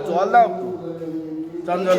জল দাও চন্দন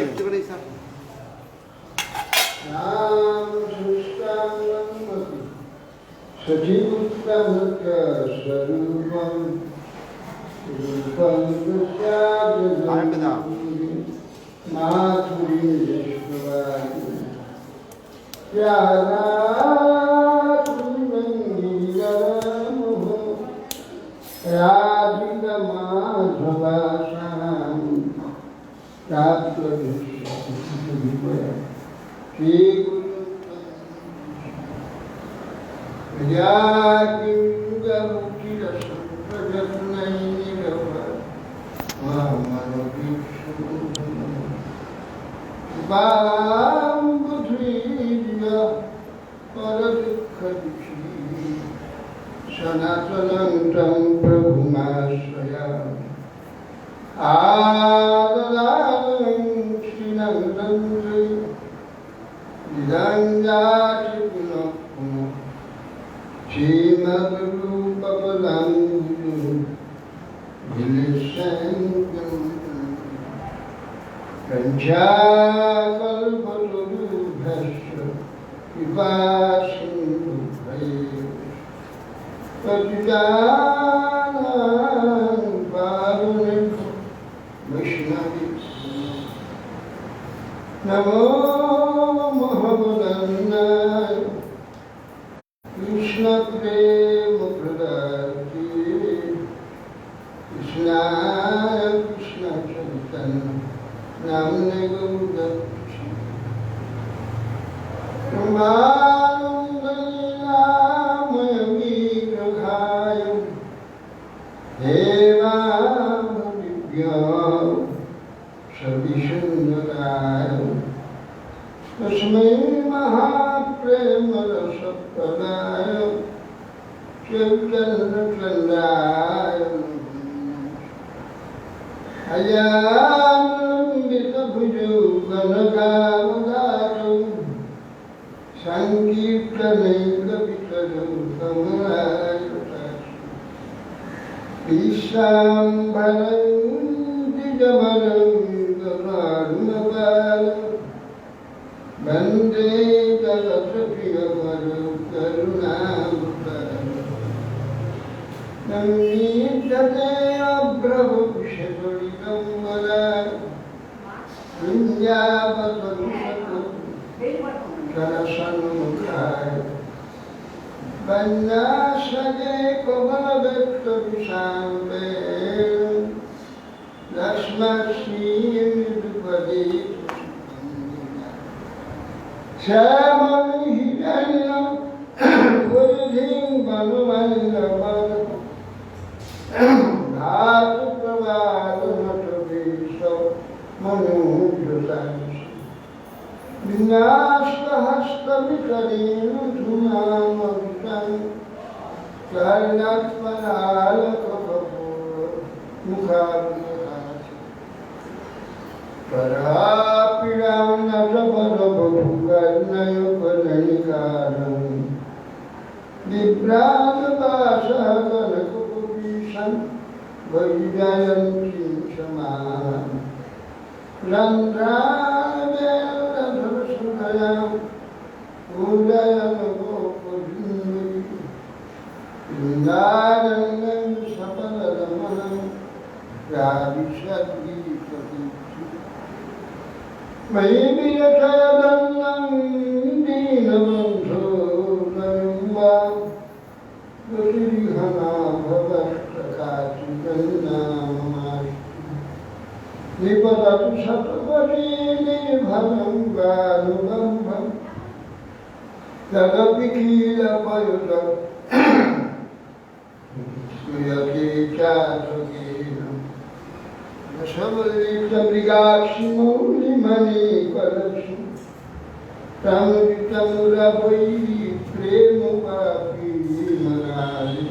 तमुरा वही प्रेम पापी मनाली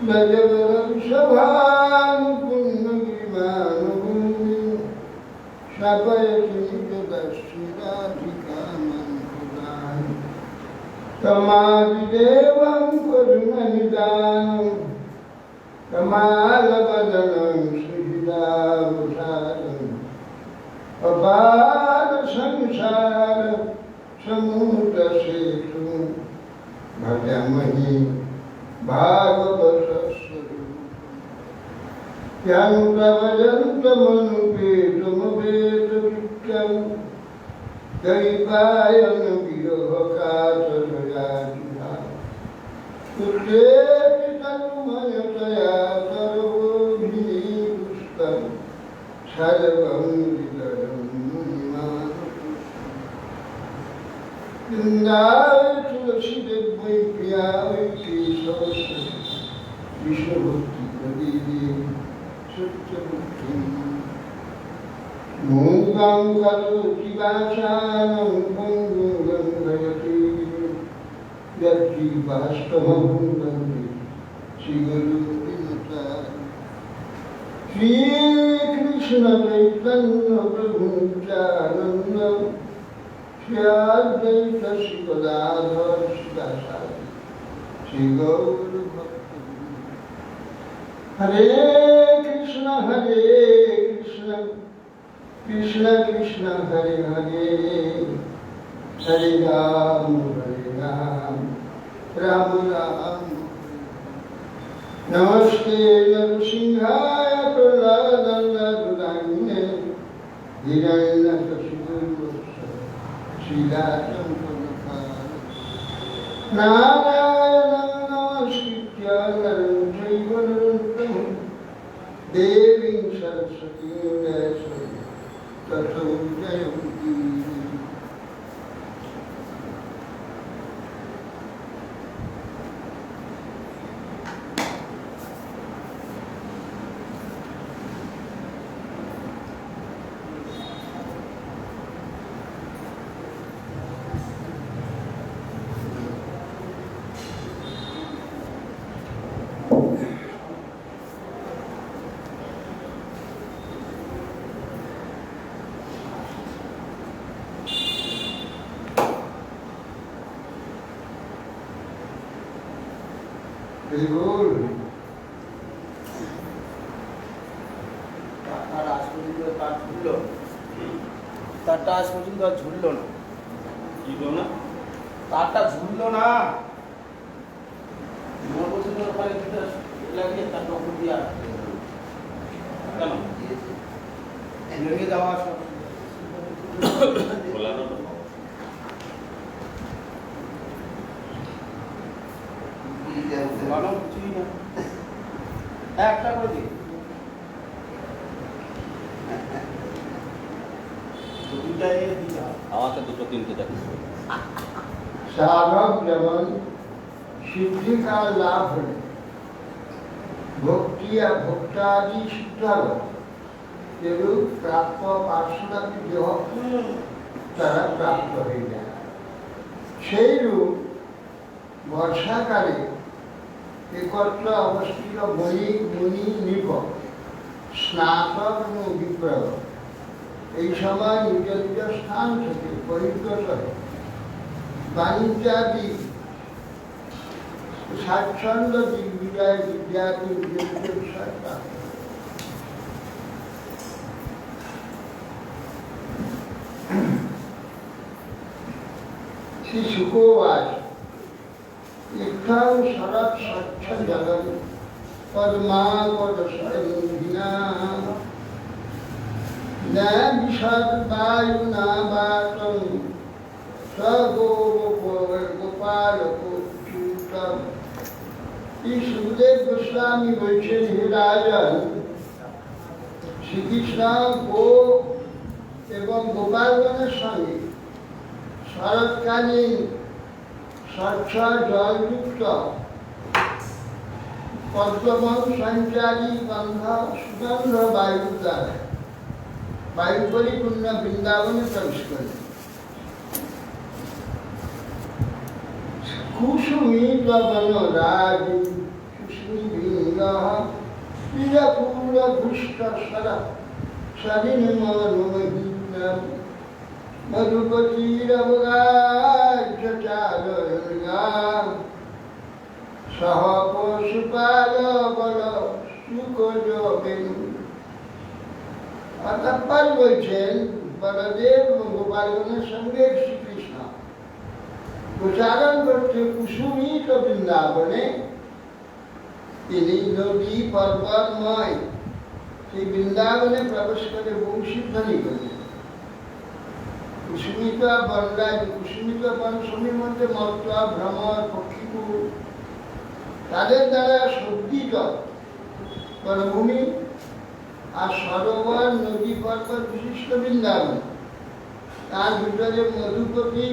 नजवर सभान पुण्य विमान भूमि सपयति दस्थिराधिका मंकुलान तमादिदेवं करुणनिदानं कमालवदनं श्रीदावसारम् अपार संसार समुद्र सेतु भजमहि भागवत स्वरूप यनुतमनुपेतमवेद विक्रम दैवायन विरह कातरयाजिहा सुतेति तनुमयतया सर्वोभिनिरुष्टं सर्वं तुलसी देव प्रिया विश्वभक्ति प्रदीदी सत्यभक्ति मूकं करोति वाचालं पङ्गुं लङ्घयति यत्कृपास्तमं वन्दे श्रीगुरुर्विनुता श्रीकृष्ण चैतन्य प्रभु नित्यानन्द श्रीअद्वैत श्रीगदाधर शिवासादि श्री गौर भक्त हरे कृष्ण कृष्ण कृष्ण हरे हरे हरे राम राम राम नमस्ते नरसिंहाय प्रह्लादनाथाय हिरण्यकशिपुः नारायणं नमस्कृत्य नरं चैव नरोत्तमं देवीं सरस्वतीं व्यासं ततो जयन्ती তারটা আজ পর্যন্ত আর ঝুললো না। কি বলো না? তারটা ঝুললো না। মোর বছর ওখানে লাগিয়ে তার টপর দিয়ে আসতে কেন লেগে যাওয়া সব একটা করে দিই আমাকে দুটো তিনটে দেখো साधक जमन सिद्धि का लाभ है भक्ति या भक्तादि सिद्धाल प्राप्त पार्षद देह तारा प्राप्त हो जाए সেই রূপ বর্ষাকালে একত্র অবস্থিত বণিক মুনি নৃপ স্নাতক এবং বিপ্লব এই সময় নিজ নিজ স্থান থেকে পরিগ্রত বাণিজ্যাদি স্বাচ্ছন্দ্য দিগ্বিজয় বিদ্যাদি নিজ নিজ বিষয় প্রাপ্ত श्री सुखोवाच इत्थं शरत् स्वच्छ जगन् पद्मापद शरन्धिना न विशद् वायुना वातं स गोपालकोच्युतम् श्री सुखदेव गोस्वामी বলছেন হে রাজন শ্রীকৃষ্ণ গো এবং গোপালগণের সঙ্গে শরৎকালীন স্বচ্ছ জলযুক্ত পদ্মবন সঞ্চারী গন্ধ সুগন্ধ বায়ুর দ্বারা বায়ু পরিপূর্ণ বৃন্দাবনে প্রবেশ করে কুসুমিত বনরাজ সুস্মিভিঙ্গ প্রিয়পূর্ণ ভুষ্ট সরিণমনুমহীন মধুপতিরবগাচারণা সহ পশুপাল বল সুকজ বেনু। অতঃপর বলছেন বলদেব গোপালগণের সঙ্গে শ্রীকৃষ্ণ প্রচারণ করতে কুসুমিত বৃন্দাবনে। তিনি নদী পর্বতময় সেই বৃন্দাবনে প্রবেশ করে বংশীধ্বনি করলেন। কুসুমিত বনরাজ, কুসুমিত বনসমীর মধ্যে মত্ত ভ্রমর পক্ষীকুল তাদের দ্বারা সজ্জিত বনভূমি আর সরোবর নদী পর্বত বিশিষ্ট বৃন্দাবন। তার ভিতরে মধুপতি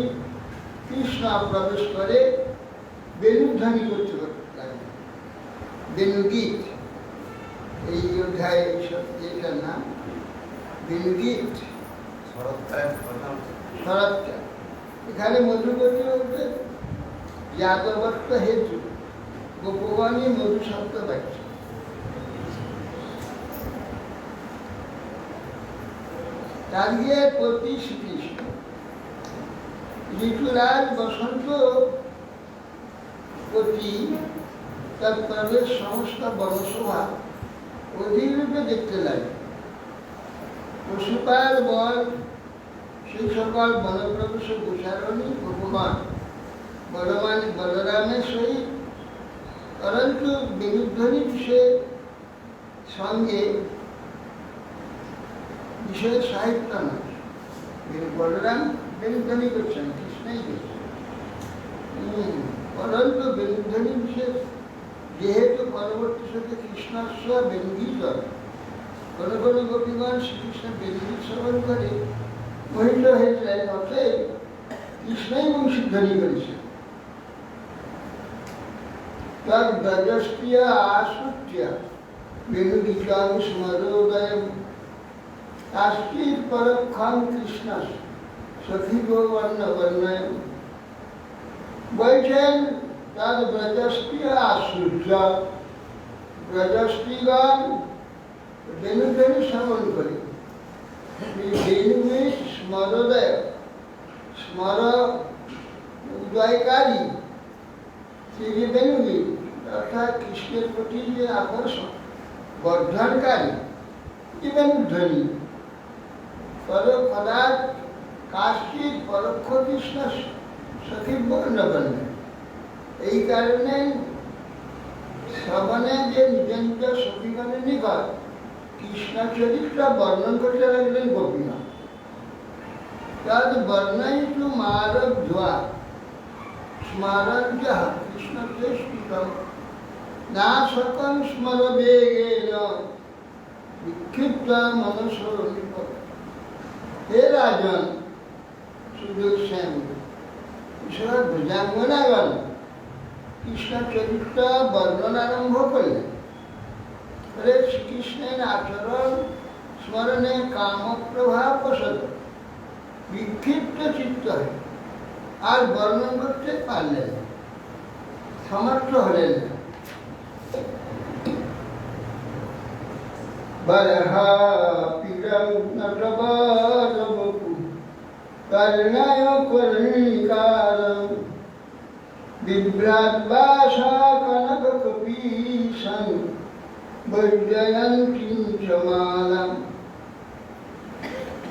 কৃষ্ণ প্রবেশ করে বেণুধ্বনি করতে লাগলেন। বেণুগীত, এই অধ্যায় এটার নাম বেণুগীত। শরৎটা এখানে মধুপতি বলতে যাদবত্ব হেতু গোপগণই মধু শব্দ পাচ্ছে। আজকে প্রতি শ্রীকৃষ্ণ ঋতুরাজ বসন্ত প্রতি তার প্রবেশ সমস্ত বনসভা অধীর রূপে দেখতে লাগে। পশুপাল বল সেই সকল বনপ্রবেশ গোচারণী ভগবান বলরামের সহিত, পরন্তু বেণুধ্বনি বিষয়ের সঙ্গে বিষয়ের সাহিত্য নয়। বলরাম বেণুধ্বনি করছেন, কৃষ্ণই করছেন, পরন্তু বেণুধ্বনি বিশেষ যেহেতু পরবর্তী সাথে কৃষ্ণস্ব বেণুগীত কোন কোন গোপীগণ শ্রীকৃষ্ণের বেণুগীত শ্রবণ করে মোহিত হয়ে যায়। অতএব কৃষ্ণই বংশীধ্বনি করেছেন। তদ ব্রজস্প্রিয় আশ্রিত্য বেণুগীতং স্মরোদয়ম কাশ্চিৎ পরক্ষং কৃষ্ণ সখীব বর্ণবর্ণয়ম। বলছেন তদ ব্রজস্প্রিয় আশ্রিত্য, ব্রজস্প্রীগণ বেণুধ্বনি শ্রবণ করে। বেণুগীত স্মরোদয়, স্মর উদয়কারী সেই যে বেণুগীত অর্থাৎ কৃষ্ণের প্রতি যে আকর্ষণ বর্ধনকারী যে বেণুধ্বনি পদার্থ কাশ্চিৎ পরোক্ষ কৃষ্ণ সখীব বর্ণবর্ণ। এই কারণে শ্রবণে যে নিজ নিজ সখীগণের নিকট কৃষ্ণ চরিত্র বর্ণন করতে লাগলেন গোপীগণ। তদ বর্ণয়িতু মারব্ধ্বা স্মরঞ্চ কৃষ্ণকে স্মৃতম না সকং স্মর বেগেন বিক্ষিপ্ত মনসো নিপত। হে রাজন সুদর্শন, ঈশ্বর ভুজাঙ্গনাগণ কৃষ্ণ চরিত্র বর্ণন আরম্ভ করলেন। শ্রীকৃষ্ণের আচরণ স্মরণে কামপ্রভাব বসত বিক্ষিপ্ত চিত্ত হয়, আর বর্ণন করতে পারলেন না, সমর্থ হলেন না। বরহা পিরং নটবরবপু কর্ণয় কর্ণিকারং বিভ্রাট বাসা কনক কপীশং বৈজয়ন্তীং চ মালাম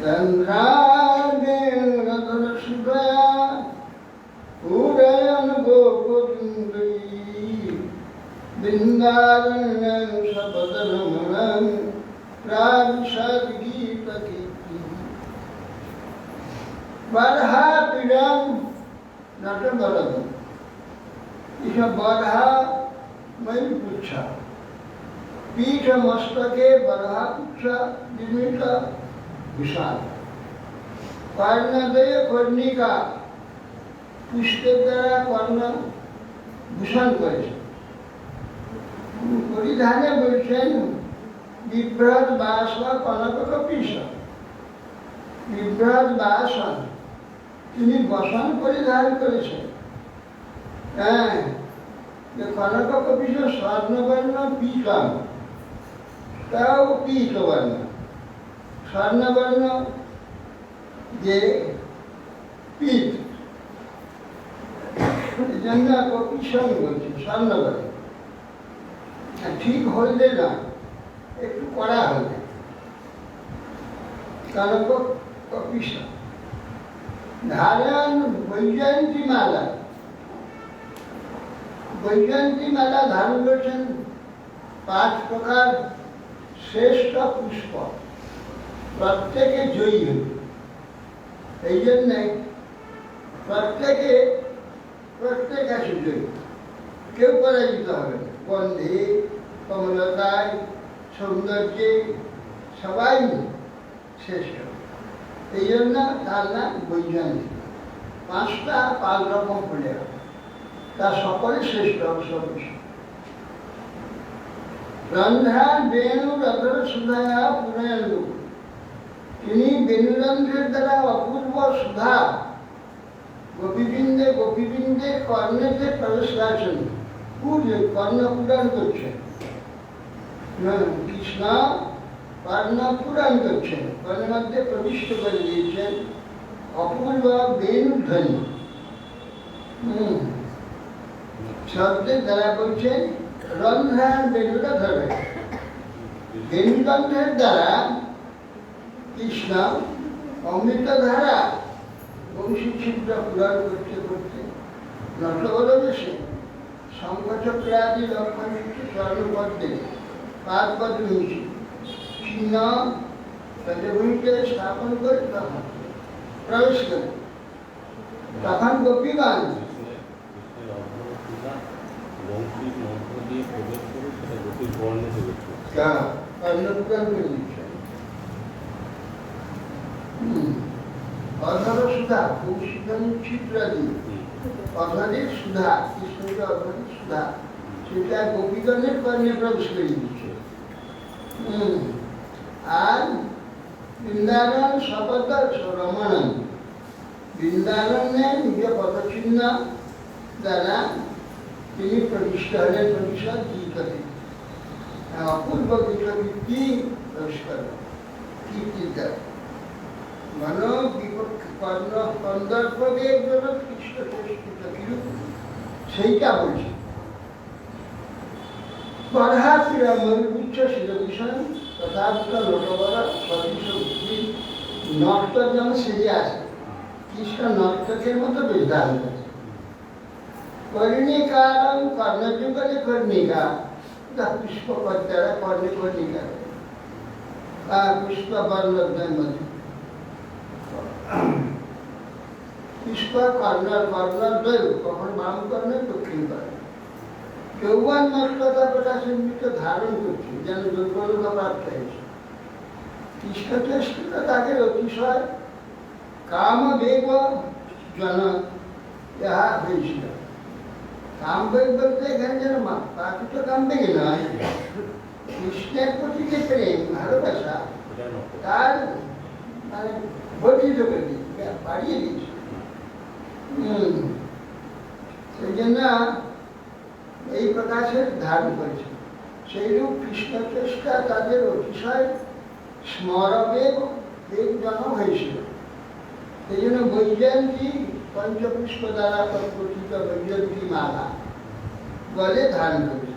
চন্দ্রাদেবরধরসুধয়া উদয়ন গোপকুন্দ্রী বৃন্দারণ্যং সপদরমণং প্রাবিশদ্গীতকীর্তি। বরহা পিরং নটবরবপু, এসব বরহা ময়ূরপুচ্ছ, পীঠ মস্তকে বরহা পুচ্ছ নির্মিত বিশাল, কর্ণদয় কর্ণিকা পুষ্পের দ্বারা কর্ণ ভূষণ করেছে। পরিধানে বলছেন বিভ্রত বাস কনক কপীশ। বিভ্রত বাসন তিনি বসন পরিধান করেছেন হ্যাঁ, যে কনক কপিশ স্বর্ণবর্ণ পীতম, তাও পীতবর্ণ। স্বর্ণবর্ণ যে পীত, এই জন্য কপিশম বলছি, স্বর্ণবর্ণ। ঠিক হলদে না, একটু কড়া হলদে, কনক কপিশ। ধারণ বৈজয়ন্তী মালা, বৈজয়ন্তী মালা ধারণ করছেন 5 প্রকার শ্রেষ্ঠ পুষ্প, প্রত্যেকে জয়ী হবে। এই জন্যে প্রত্যেক আছে জয়ী, কেউ পরাজিত হবে না। গন্ধে, কমলতায়, সৌন্দর্যে সবাই শ্রেষ্ঠ। এই জন্য তার নাম বৈজয়ন্তী। 5 রকম ফুলে, তার সকলে শ্রেষ্ঠ অংশ। রন্ধ্রা বেণু রথর সুধায়া পুরায়ণু, তিনি বেণুরন্ধ্রের দ্বারা অপূর্ব সুধা গোপীবৃন্দে কর্ণেতে প্রবেশ করছেন, কর্ণ পুরাণ করছেন। কৃষ্ণ কর্ণ পুরাণ করছেন, কর্ণের মধ্যে প্রবিষ্ট করে দিয়েছেন অপূর্ব বেণুধ্বনি। শব্দের দ্বারা বলছেন রন্ধ্রান বেণুরা ধরে। বেণুরন্ধ্রের দ্বারা কৃষ্ণ অমৃত ধারা বংশী ছিদ্র পুরাণ করতে করতে নটবরবেশে শঙ্খচক্রাদি লক্ষণ স্বর্ণপদ্মে পাদপদ্ম চিহ্ন ভূমিকে স্থাপন করে তখন প্রবেশ করে। তখন গোপীগণ অধর সুধা, ছিদ্রাদি অধরের সুধা, কৃষ্ণকে অধরের সুধা, সেটা গোপীগণের কর্ণে প্রবেশ করে দিচ্ছে। আর বৃন্দাবন শপথ রমণন, বৃন্দাবনে নিজ পদচিহ্ন দ্বারা তিনি প্রতিষ্ঠা হলেন। প্রতিষ্ঠা কীর্তি, অপূর্ব কীর্তি প্রবেশ করেন কীর্তির দ্বারা। মন বিপক্ষে কর্ণ কন্দর্পকে কৃষ্ণ চেষ্টিত কিরূপ, সেইটা বলছে। পরহাপিরা ময়ূরগুচ্ছ শিরভূষণ তথাপিত লোকবর সদৃশ বুদ্ধি, নর্তক যেমন সেজে আসে, কৃষ্ণ নর্তকের মতো বেশ দাঁড়িয়ে আছে। কর্ণিকারং কর্ণযুগলে কর্ণিকা, পুষ্পপদ্মারা কর্ণে কর্ণিকা, পুষ্প বর্ণদ্বয়ের মধ্যে পুষ্প কর্ণদ্বয়, কখন বাম কর্ণের দক্ষিণ কর্ণ। যৌবন মস্ততা প্রকাশিত ধারণ করছে, যেন যৌবনতা প্রাপ্ত হয়েছে। কৃষ্ণ চেষ্টিত তাকে অতিশয় কাম বেগ জন যাহা হয়েছিল। কাম বেগ বলতে এখানে যেন বাকি তো কাম বেগে নয়, কৃষ্ণের প্রতি যে প্রেম ভালোবাসা তার মানে বর্ধিত করে দিয়েছে, বাড়িয়ে দিয়েছে। সেই জন্য এই প্রকাশের ধারণ করেছে। সেইরূপ কৃষ্ণ চেষ্টা তাদের অতিশয় স্মরবেগ জন হয়েছিল। এই জন্য বৈজয়ন্তী পঞ্চপুষ্প দ্বারা গঠিত বৈজয়ন্তী মালা গলে ধারণ করেছে।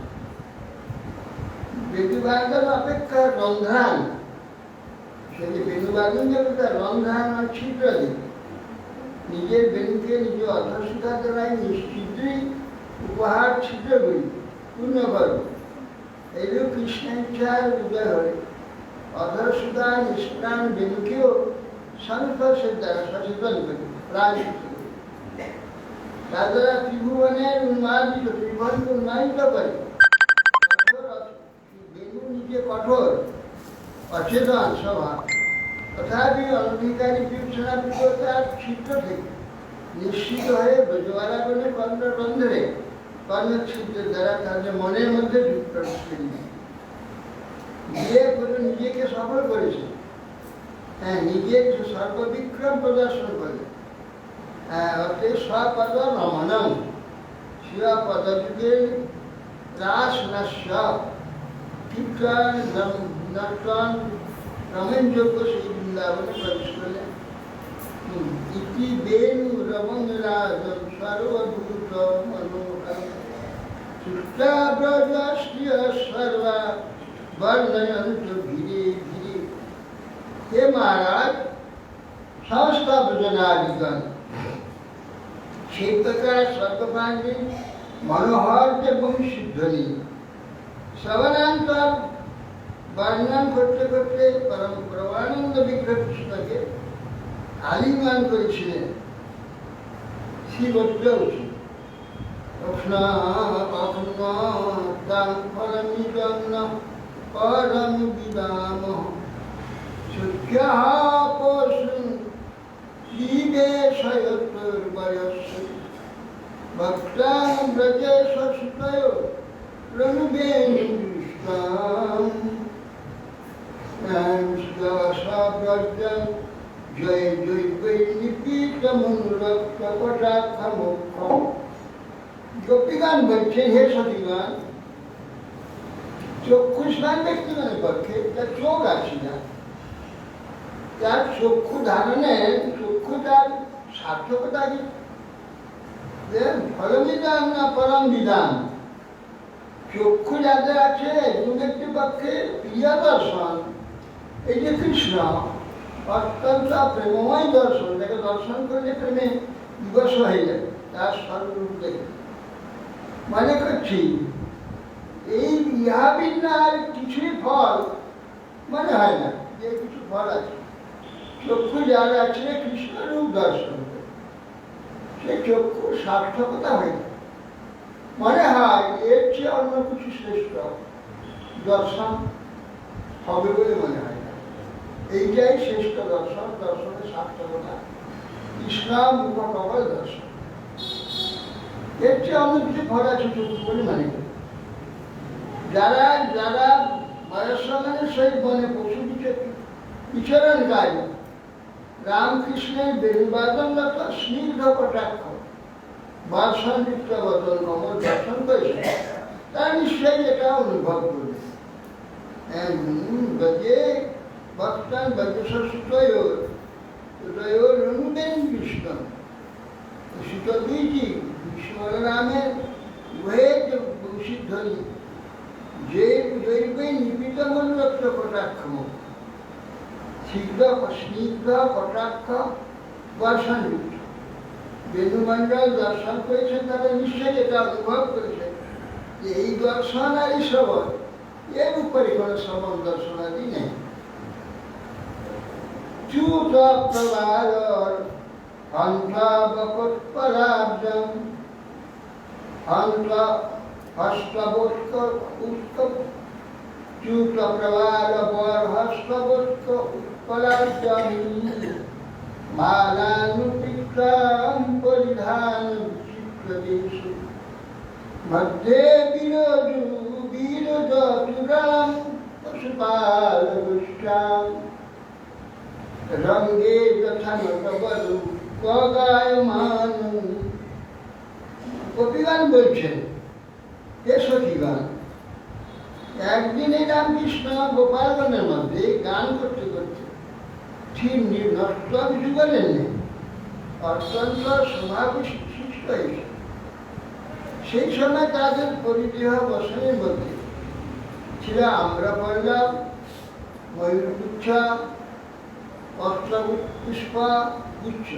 বেণুবাদন অপেক্ষা রন্ধ্রান, সেই যে বেণুবাদন যাবে তার রন্ধ্রান আর ছিদ্র দিবে। নিজের বেণুকে নিজ অধঃসুধা দ্বারাই নিশ্চিদ্রই উপহার ছিদ্রগুলি পূর্ণ করবে। এইরূপ কৃষ্ণের ইচ্ছার উদয় হলে অধঃসুধা নিষ্প্রাণ বেণুকেও সংস্পর্শের দ্বারা সচেতন করে প্রাণ, তার দ্বারা ত্রিভুবনের উন্মাদিত, ত্রিভুবনকে উন্মাদিত করে। বেণু নিজে কঠোর অচেতন স্বভাব, তথাপি অনধিকারী তার ছিদ্র থেকে নিশ্চিত হয়ে ব্রজবালাগণে কর্ণরন্ধ্রে কর্ণছিদ্রের দ্বারা তাদের মনের মধ্যে প্রবেশ করে নিজেকে সফল করেছে। হ্যাঁ, নিজের সর্ববিক্রম প্রদর্শন করে। অতএব স্বপদ রমণম, শিবা পদযুগে রাস নাস্য কীর্তন নর্তন রমণযোগ্য সেই বৃন্দাবনে প্রবেশ করলেন। ইতি বেণু রমণ রাজন সর্বভূত মনোহর সুষ্টাব্রজস্ত্রিয় সর্বা বর্ণয়ন্ত ধীরে ধীরে। হে মহারাজ, সমস্ত ব্রজনাদিগণ সেই প্রকার সর্বপ্রাণী মনোহর যে বংশীধ্বনি শ্রবণান্তর বর্ণন করতে করতে পরম প্রবানন্দ বিগ্রহ কৃষ্ণকে আলিঙ্গন করেছিলেন। শ্রী বলতে উঠি পরম বিদাম বয়স ভক্তাং ব্রজেশ সুতয় রণুবেন জয় জয় গোপীগান বলছেন, হে সতীগান, চক্ষুষ্মান ব্যক্তিগণের পক্ষে তার চোখ আছে না, তার চক্ষু ধারণের চক্ষু তার সার্থকতা কি? ফলবিধান না পরম বিধান। চক্ষু যাদের আছে দু ব্যক্তির পক্ষে প্রিয় দর্শন, এই যে কৃষ্ণ অত্যন্ত প্রেমময় দর্শন, তাকে দর্শন করলে প্রেমে বিবশ হয়ে যায় তার স্বরূপ দেখে। মনে করছি এই ইহাবিন্যার কিছুই ফল মনে হয় না যে কিছু ফল আছে। চক্ষু যার আছে কৃষ্ণ রূপ দর্শন করে, সে চক্ষু সার্থকতা হয় না। মনে হয় এর চেয়ে অন্য কিছু শ্রেষ্ঠ দর্শন হবে বলে মনে হয় না। এইটাই শ্রেষ্ঠ দর্শন, দর্শনের সার্থকতা কৃষ্ণ মুখকমল দর্শন। এর চেয়ে অন্য কিছু ফল আছে চক্ষু বলে মনে করি। যারা যারা বয়স্কমানের সহিত বনে পশু বিচরণ গায়, রামকৃষ্ণের বেণুবাদনরত স্নিগ্ধ কটাক্ষ বাদশাহযুক্ত বদন কমল দর্শন করেছে, তারা নিশ্চয়ই এটা অনুভব করবে। বজে ভক্তান বজস সুতয়োর রণুবেন কৃষ্ণ সুত দুইটি ঈশ্বর নামের উভয়ের যে বংশীধ্বনি যে দৈবে নিবিত মনোরক্ত কটাক্ষ স্নিগ্ধ কটাক্ষ বর্ষণযুক্ত বেণুমণ্ডল দর্শন করেছেন, তারা নিশ্চয়ই এটা অনুভব করেছেন যে এই দর্শন আর এই শ্রবণ, এর উপরে কোনো শ্রবণ দর্শনাদি নেই। চ্যুত প্রবাল হন্তাবকৎপরাব্জম হন্ত হস্তবোৎক উৎকপ চ্যুত প্রবাল বর হস্তবোৎক উৎপলাব্জম মালানুতিক্রম পরিধান চিত্রদেশ মধ্যে বিরজু বীরজতুরাম পশুপাল দুষ্টাম রঙ্গে যথা নটবরু কগায়মান। কবিগান বলছেন, হে সখীগান, একদিন এই রামকৃষ্ণ গোপালগণের মধ্যে গান করতে করতে ঠিক নষ্ট কিছু বলেননি, অত্যন্ত সমাবিষ্ট হয়েছে। সেই সময় তাদের পরিদেহ বসনের মধ্যে ছিল আম্রপল্লব, ময়ূরগুচ্ছ, পুষ্প গুচ্ছ,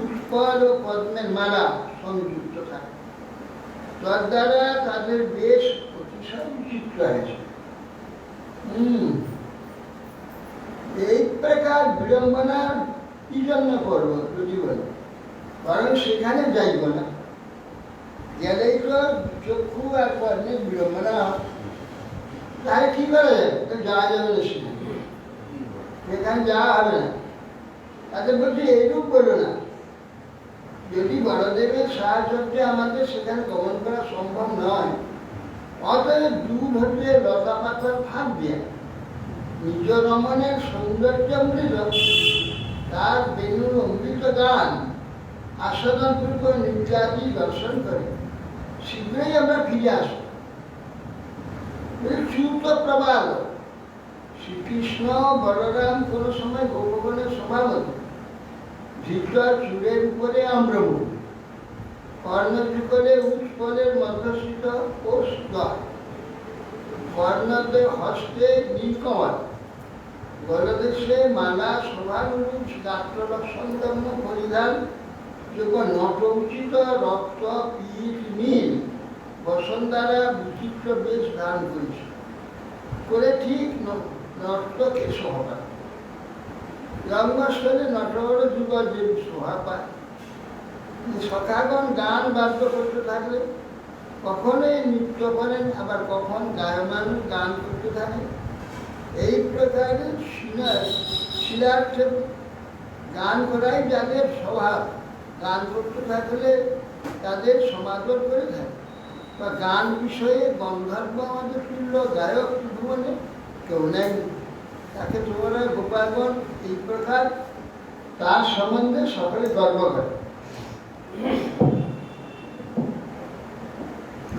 উৎপল ও পদ্মের মালা সংযুক্ত থাকে। তদ্বারা তাদের বেশ অতিশয় বিচিত্র হয়েছে। এই প্রকার বিড়ম্বনা কি জন্য করবো যদি বল, কারণ সেখানে যাইব না, গেলেই তো চক্ষু আর কর্ণের বিড়ম্বনা হয়। তাহলে কি করা যাবে? যাওয়া যাবে না, সেখানে যাওয়া হবে না। তাদের বলছি এইরূপ করো না, যদি বড়দেবের সাহায্যে আমাদের সেখানে গমন করা সম্ভব নয়, অতএব দূর হতে লতা পাতার ফাঁক দিয়ে নিজ রমণের সৌন্দর্য অমৃত, তার বেণুর অমৃত গান আস্বাদন পূর্বক নিত্যাদি দর্শন করে শীঘ্রই আমরা ফিরে আসবো। চূত প্রবাল শ্রীকৃষ্ণ বলরাম কোন সময় ভগবানের স্বভাবত ধৃতর চূড়ের উপরে আম্রমুখ, কর্ণযুগলে উৎপলের মধ্যস্থিত কোষ দ্বার, কর্ণদে হস্তে নীলকমল, গলদেশে মালা শোভানুরূপ গাত্রলক্ষণ পরিধান যোগ নট উচিত রক্ত পীঠ নীল বসন্তারা বিচিত্র বেশ ধারণ করেছে করে ঠিক নর্তকে সহবা জন্মাষ্টমে নটবর যুগ যে শোভা পায়। সখাগণ গান বাদ্য করতে থাকলে কখনোই নৃত্য করেন, আবার কখন গায়মান গান করতে থাকেন। এই প্রকারে শিলার্থে গান করাই যাদের স্বভাব, গান করতে থাকলে তাদের সমাদর করে থাকে। বা গান বিষয়ে গন্ধর্ব আমাদের তুল্য গায়ক ভুবনে কেউ নেই, তাকে তোমরা গোপালগণ এই প্রকার তার সম্বন্ধে সকলে গর্ব করে।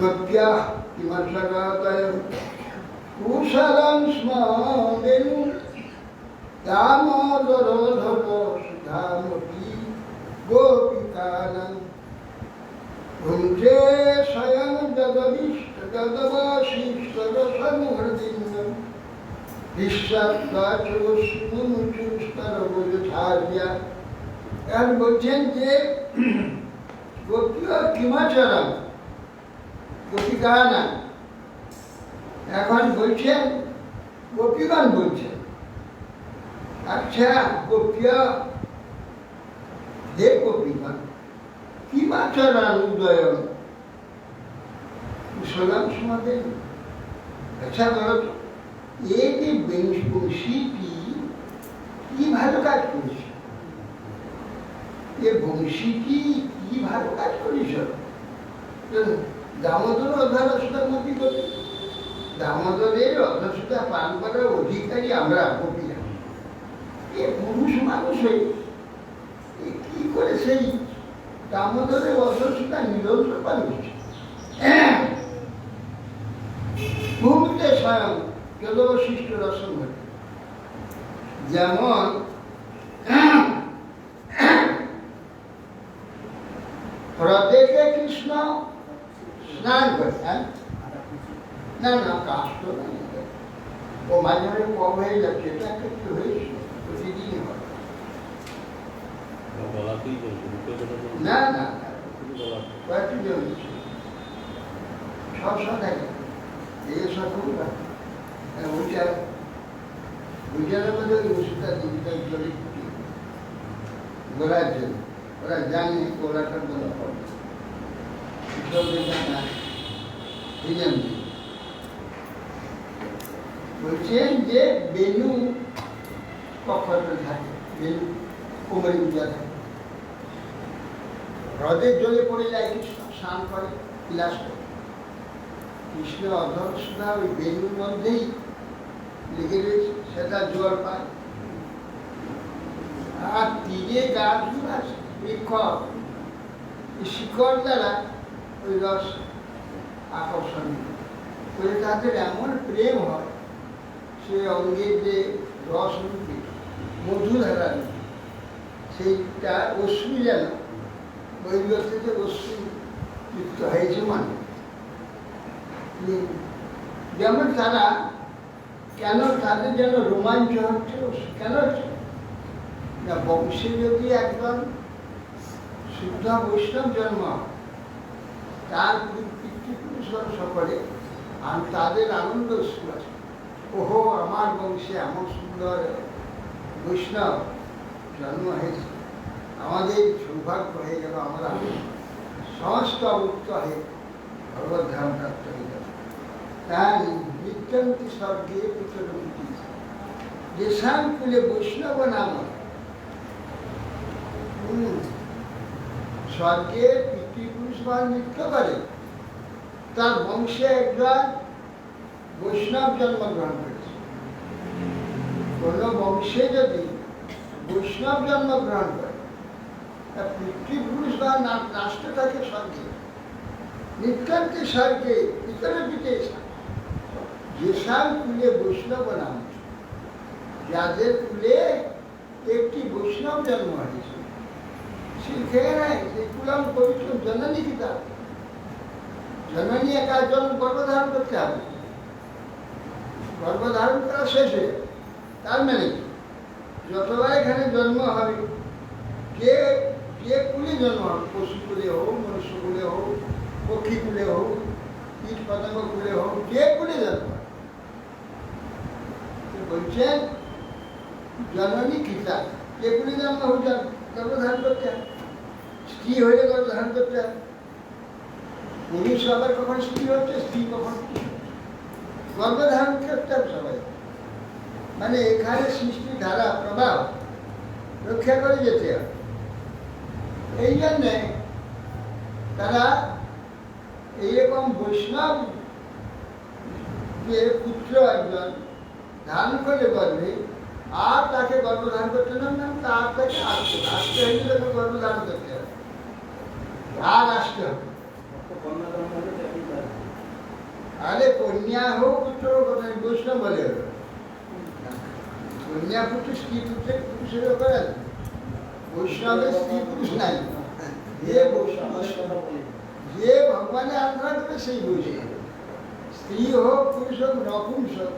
গোপ্যা কিমর্ষগাদয় কুশলং স্মরেণু দামোদর ধর সুধামপি গোপিকানং ভুঞ্জে স্বয়ং জগদীষ্ট জগদবাশীশ্বর সমূর্তিন্নম এখন বলছেন যে গোপীয় কিমাচরণ গোপিকানা, এখন বলছেন গোপীগণ বলছেন। আচ্ছা গোপ্য হে গোপীগণ কিমাচরণ উদয় কুশলম সমাদেন। আচ্ছা বলো তো এই যে বংশীটি কি ভালো কাজ করেছে, এ বংশীটি কি ভালো কাজ করেছ। দামোদর অধরসুতার মধ্যে গতি, দামোদরের অধরসুতা পান করার অধিকারী আমরা গোপীরা। এ পুরুষ মানুষ হয়ে কি করে সেই দামোদরের অধরসুতা নিরন্তর পান করছে। ভূমিতে স্বয়ং জলবশিষ্ট রসম ঘটে, যেমন হ্রদেতে কৃষ্ণ স্নান করে। না না কাষ্ট ও মাঝে মাঝে কম হয়ে যাচ্ছে, এটা একটা কি হয়েছিল প্রতিদিনই হয়। না না কয়েকটি জন সব থাকে এই সকল বুঝানোর মধ্যে ওষুধটা দিদিটা জলে ফুটি গোলার জন্য ওরা জানে গোলাটার গোলা পড়বে বলছেন যে বেনু কখনো থাকে, বেনু কোমরে উঠা থাকে, হ্রদের জলে পড়ে যায় কৃষ্ণ স্নান করে বিলাস করে। কৃষ্ণ অধরসুধা ওই বেনুর মধ্যেই লেগে রয়েছে, সেটা জল পায়। আর তীরে গাছগুলো আছে বৃক্ষ, শিকড় দ্বারা ওই রস আকর্ষণ করে তাদের এমন প্রেম হয়, সে অঙ্গের যে রস রূপে মধুধারা সেইটা অশ্রু যেন বৈরত থেকে অশ্রু যুক্ত হয়েছে মানে। যেমন তারা কেন তাদের যেন রোমাঞ্চ হচ্ছে, কেন হচ্ছে না বংশে যদি একজন শুদ্ধ বৈষ্ণব জন্ম তার পিতৃপুরুষগণ সকলে আর তাদের আনন্দ আছে, ওহো আমার বংশে এমন সুন্দর বৈষ্ণব জন্ম হয়েছে, আমাদের সৌভাগ্য হয়ে গেল, আমরা সমস্ত মুক্ত হয়ে ভগবত ধাম প্রাপ্ত হয়ে গেল। তাই নিত্যন্তি স্বর্গে প্রচলিত যেসান কুলে বৈষ্ণব নাম, স্বর্গে পিতৃপুরুষগণ নৃত্য করে, তার বংশে একজন বৈষ্ণব জন্মগ্রহণ করেছে। কোন বংশে যদি বৈষ্ণব জন্মগ্রহণ করে, পিতৃপুরুষগণ রাষ্ট্র থাকে স্বর্গে, নিত্যন্তে স্বর্গে ইতর পিতে যেসাং কুলে বৈষ্ণব নাম, যাদের কুলে একটি বৈষ্ণব জন্ম হয়েছে, শিখে নাই যে কুলাম পবিত্র জননী পিতা, জননী একা জন্ম গর্ভধারণ করতে হবে, গর্ভধারণ করা শেষ হয়ে যাবে। তার মানে যতবার এখানে জন্ম হবে, যে যে কুলে জন্ম হবে, পশু কুলে হোক, মনুষ্য কুলে হোক, পক্ষী কুলে হোক, কীট পতঙ্গ কুলে হোক, যে কুলে জন্ম হবে, বলছেন জননী পিতা, যে কুলে জন্ম হোক গর্ভধারণ করতে হবে, স্ত্রী হলে গর্ভধারণ করতে হবে। পুরুষ আবার কখন স্ত্রী হচ্ছে, স্ত্রী কখন গর্ভধারণ করতে হবে সবাই। মানে এখানে সৃষ্টি ধারা প্রভাব রক্ষা করে যেতে হবে। এই জন্যে তারা এইরকম বৈষ্ণব যে পুত্র একজন ধারণ করে গর্ভে, আর তাকে গর্ভধারণ করতে না, তার তাকে আসতে হলে তাকে গর্ভধারণ করতে হবে, আর আসতে হবে। আরে কন্যা হোক পুত্র হোক, বৈষ্ণব বলে হলো, কন্যা পুত্র স্ত্রী পুত্রের পুরুষের ব্যাপার আছে, বৈষ্ণবের স্ত্রী পুরুষ নাই। যে ভগবানের আরাধনা করে সেই বৈষ্ণব, স্ত্রী হোক পুরুষ হোক, নপুংসক,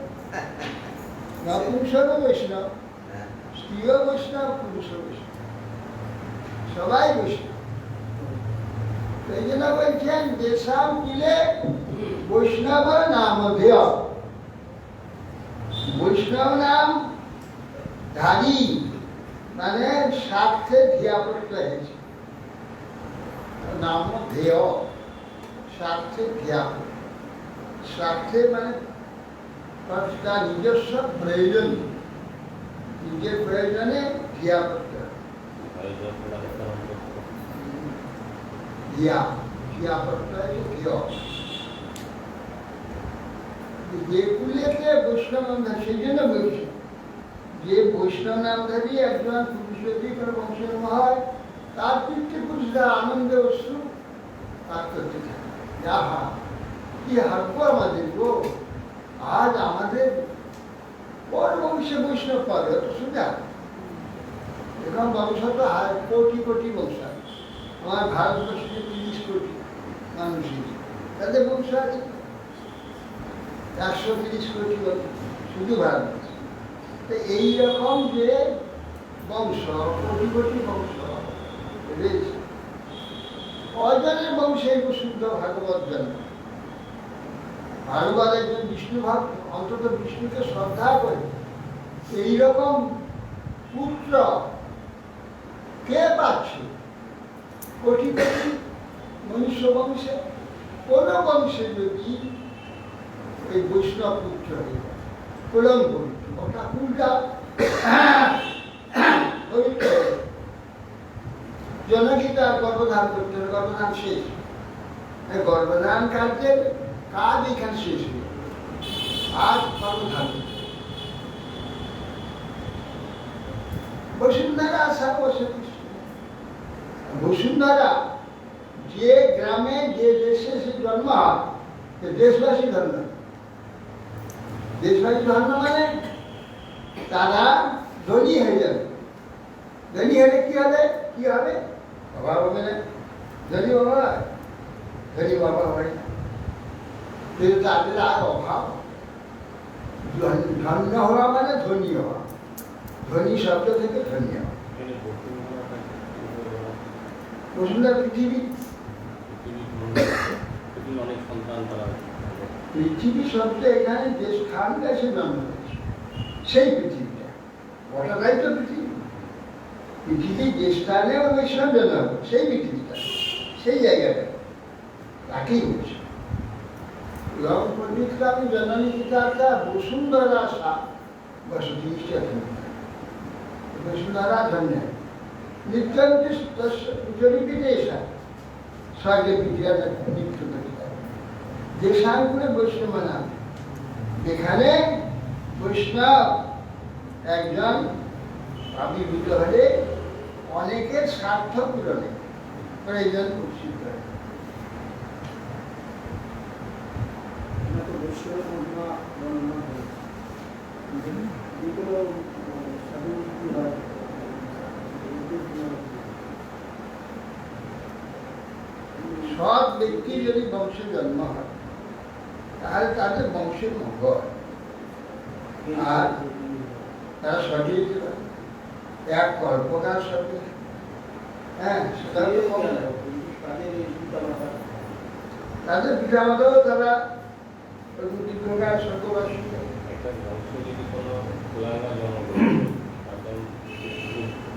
নপুংসকও বৈষ্ণব, স্ত্রীও বৈষ্ণব, পুরুষও বৈষ্ণব, সবাই বৈষ্ণব। এই জন্য বলছেন যেসব কিলে বৈষ্ণব নাম ধেয়, বৈষ্ণব নাম ধারী মানে স্বার্থে ধিয়া পড়তে হয়েছে, নাম ধেয় স্বার্থে ধিয়া, স্বার্থে মানে তার নিজস্ব প্রয়োজন, নিজের প্রয়োজনে ধিয়া পড়তে হবে, ধিয়া ধিয়া পড়তে হয়েছে ধিয়। যে কুলেতে বৈষ্ণব নামধারী, সেই জন্য বলছি যে বৈষ্ণব নামধারী একজন পুরুষ যদি কোনো বংশের হয়, তার পিতৃপুরুষরা আনন্দে অশ্রু পাঠ করতে থাকে, যাহা কি হার্য আমাদের গো, আজ আমাদের পর বংশে বৈষ্ণব পাবে, অত সুবিধা। এখন বংশ তো কোটি কোটি বংশ আছে, আমার ভারতবর্ষে 30 কোটি মানুষ, তাদের বংশ আছে 130 কোটি শুধু ভারতবর্ষে। তো এইরকম যে বংশ, কোটি কোটি বংশ রয়েছে, অজনের বংশে শুদ্ধ ভাগবত জন্ম। ভাগবত একজন বিষ্ণু ভক্ত, অন্তত বিষ্ণুকে শ্রদ্ধা করে, এইরকম পুত্র কে পাচ্ছে? কোটি কোটি মনুষ্য বংশে, কোন বংশে যদি এই বৈষ্ণব পুত্র কুলম পবিত্র, ওটা কুলটা পবিত্র, জননী তার গর্ভধারণ করতে হবে, গর্ভধারণ শেষ, গর্ভধারণ কার্যের কাজ এখানে শেষ হয়ে আর গর্ভধারণ। বসুন্ধরা আসা বসুন্ধরা যে গ্রামে যে দেশে সে জন্ম হয়, দেশবাসী ধর্ম, দেশবাসী ধর্ম মানে তারা ধনী হয়ে যাবে। ধনী হলে কি হবে? কি হবে? অভাব হবে না। ধনী বাবা, ধনী বাবা হয় না, কিন্তু তাদের আর অভাব। ধন্য হওয়া মানে ধনী হওয়া, ধনী শব্দ থেকে ধনী হওয়া। বসুন্ধরা পৃথিবী, পৃথিবী শব্দ এখানে যে স্থানটা সে জন্ম হয়েছে, সেই পৃথিবীটা, ওটাই তো পৃথিবী। পৃথিবী যে স্থানে বৈষ্ণব জন্ম হবে, সেই পৃথিবীটা, সেই জায়গাটা, তাকেই বলছে। লং পণ্ডিতরাম জননী পিতা বসুন্ধরা সা বসতি, বসুন্ধরা ধন্য নিত্যন্ত জরিপিতেশা স্বর্গে পৃথিবীর নিত্য পিতা, যে সাংকুলে বৈষ্ণব নাম, যেখানে বৈষ্ণব একজন আবির্ভূত হলে অনেকের স্বার্থ পূরণে প্রয়োজন উচিত হয়। সৎ ব্যক্তি যদি বংশে জন্ম হয় তাহলে তাদের বংশের মঙ্গল, আর তারা সঠিক এক কল্পকার সাথে, হ্যাঁ সেটা তাদের পিতামাতাও তারা দীর্ঘকাল স্বর্গবাসী।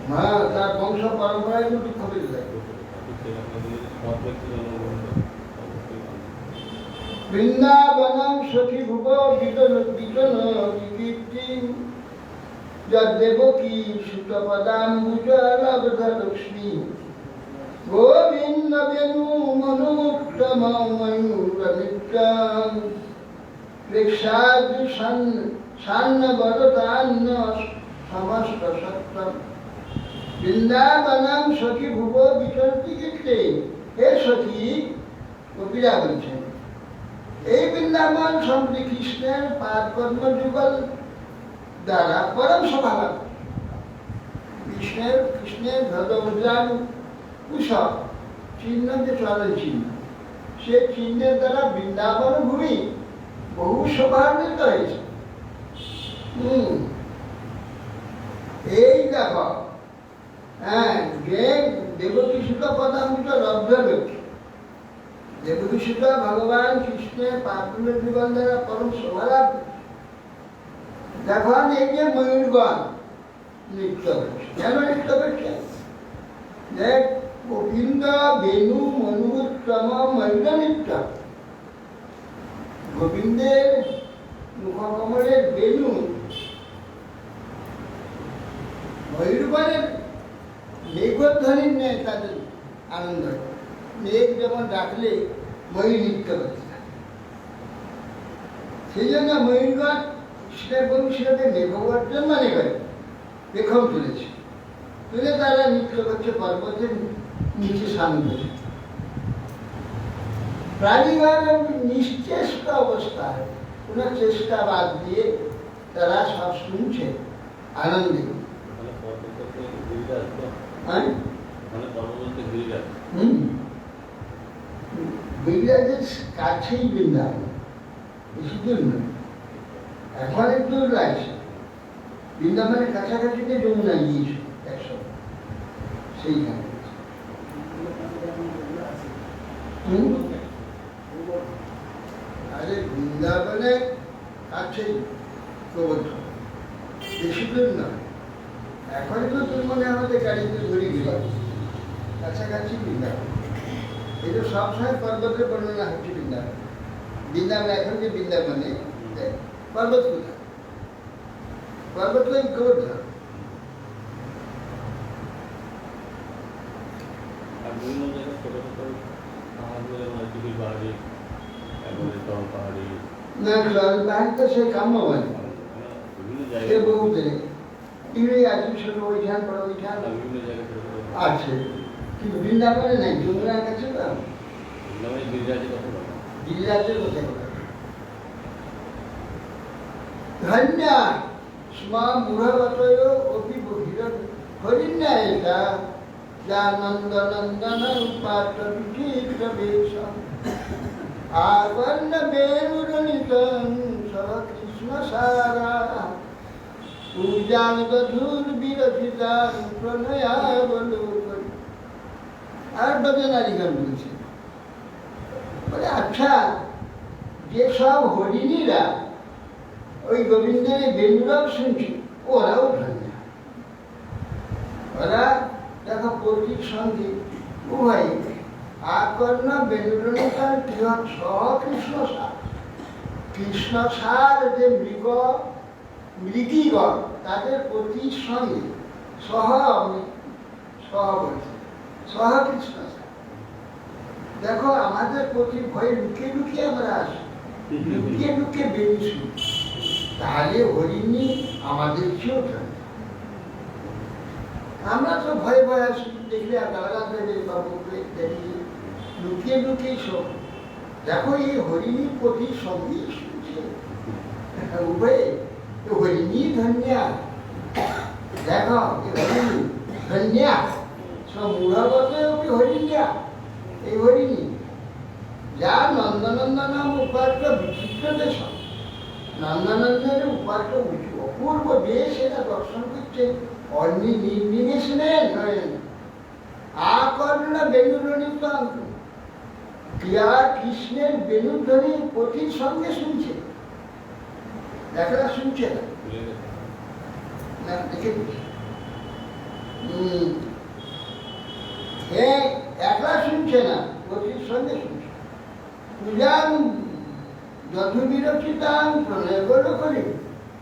হ্যাঁ, তার বংশ পরম্পরায় দুঃখ পেয়ে যায়। বৃন্দাবনম সখী ভুব বিতন বিতন কীর্তি যদ্দেবকী সুতপদাম্বুজলব্ধ লক্ষ্মী গোবিন্দ বেণু মনোত্তম ময়ূরমিত্রম প্রেক্ষাদৃশন সান্ন বদতান্ন সমস্ত সত্যম। বৃন্দাবনম সখী ভুব বিচরতি কীর্তি, হে সখী কবিরা বলছেন এই বৃন্দাবন সম্প্রতি কৃষ্ণের পাদ পদ্ম যুগল দ্বারা পরম স্বভাব। কৃষ্ণের ধ্বজমুদ্রান কুশক চিহ্ন, যে চলের চিহ্ন, সে চিহ্নের দ্বারা বৃন্দাবন ভূমি বহু শোভান্বিত হয়েছে। এই দেখো, হ্যাঁ, যে দেবকী সুতা পদামৃত লব্ধ ব্যক্তি, দেবকী সুতা ভগবান কৃষ্ণের পাপূর্ণ জীবন দ্বারা পরম শোভালাভ। দেখুন এই যে ময়ূরগণ নৃত্য করছে, কেন নৃত্য করছে? দেখ, গোবিন্দ বেণু মনোত্তম ময়ূর নৃত্য। গোবিন্দের মুখকমলের বেণু ময়ূরগণের মেঘধ্বনির নেয় তাদের আনন্দ। মেঘ যেমন ডাকলে ময়ূর নৃত্য করতে থাকে, সেই জন্য ময়ূরগণ কৃষ্ণের বংশীয়দের মেঘবর্জন মানে করে পেখম তুলেছে, তুলে তারা নৃত্য করছে পর্বতের নিচে সামনে। প্রাণীগণ নিশ্চেষ্ট অবস্থায়, কোনো চেষ্টা বাদ দিয়ে তারা সব শুনছে আনন্দে। গিরিরাজের কাছেই বৃন্দাবন, বেশি দূর নয়, এখন একটু দূর লাগছে। বৃন্দাবনের কাছাকাছিতে যমুনা গিয়েছে একসঙ্গে, সেইখানে। আরে বৃন্দাবনের কাছেই গোবর্ধন, বেশি দূর নয়। এখন তো তোর মনে আমাদের গাড়িতে ধরে গেলাম, কাছাকাছি বৃন্দাবন। এই তো সবসময় পর্বতের বর্ণনা হচ্ছে বৃন্দাবন। বৃন্দাবন এখন যে বৃন্দাবনে পর্বত কোথায়? পর্বত ওই গোবর্ধন। না, পাহাড়ি তো সেই কাম্যবান, সে বহু দিনে আছে, ছোট ওইখান বড় ওইখান আছে, কিন্তু বৃন্দাবনে নাই। যমুনার কাছে তো গিরিরাজের কোথায় ধন্যা স্মা মূঢ়বতয় অপি বহিরত হরিণ্যায়িকা যানন্দ নন্দন পাত্র বিচিত্র বেশম আবর্ণ বেরুরণিতং সহ কৃষ্ণ সারা পূজাং বধুর বিরচিতাং প্রণয়াবলোকন। আর বদনারী গান বলছে, বলে আচ্ছা, যেসব হরিণীরা ওই গোবিন্দের বেণুরাও শুনছে, ওরাও ধন্য। ওরা দেখো পৌত্রিক সঙ্গে উভয় আকর্ণ বেণুরণিতার বৃহৎ সহ কৃষ্ণ সার। কৃষ্ণ সার যে মৃগীগণ তাদের প্রতি সঙ্গে সহ বলছে, সহ কৃষ্ণ সার। দেখো আমাদের প্রতি ভয় লুকিয়ে লুকিয়ে আমরা আসি, লুকিয়ে লুকিয়ে বেরিয়ে, তাহলে হরিণী আমাদের চেয়েও ধন্য। আমরা তো ভয় ভয় আসি, দেখলে গালাগাল দেবে বা বলবে, লুকিয়ে লুকিয়ে সব। দেখো এই হরিণীর প্রতি সঙ্গী শুনছে উভয়ে, হরিণী ধন্যা। দেখো হরিণী ধন্যা, সব মূঢ়বতে হরিণা, এই হরিণী যা নন্দনন্দনম উপার্য বিচিত্র দেশ, নন্দনন্দনের উপার্য অপূর্ব বেশ এরা দর্শন করছে। অন্নি নির্নিমেষ নেন আকর্ণ বেণুধ্বনিত ক্রিয়া কৃষ্ণের বেণুধ্বনি পথির সঙ্গে শুনছে, দেখা শুনছে না দেখে একলা শুনছে না, পথির সঙ্গে শুনছে। পূজাং যথবিরচিতাং প্রণয়গুলো করি।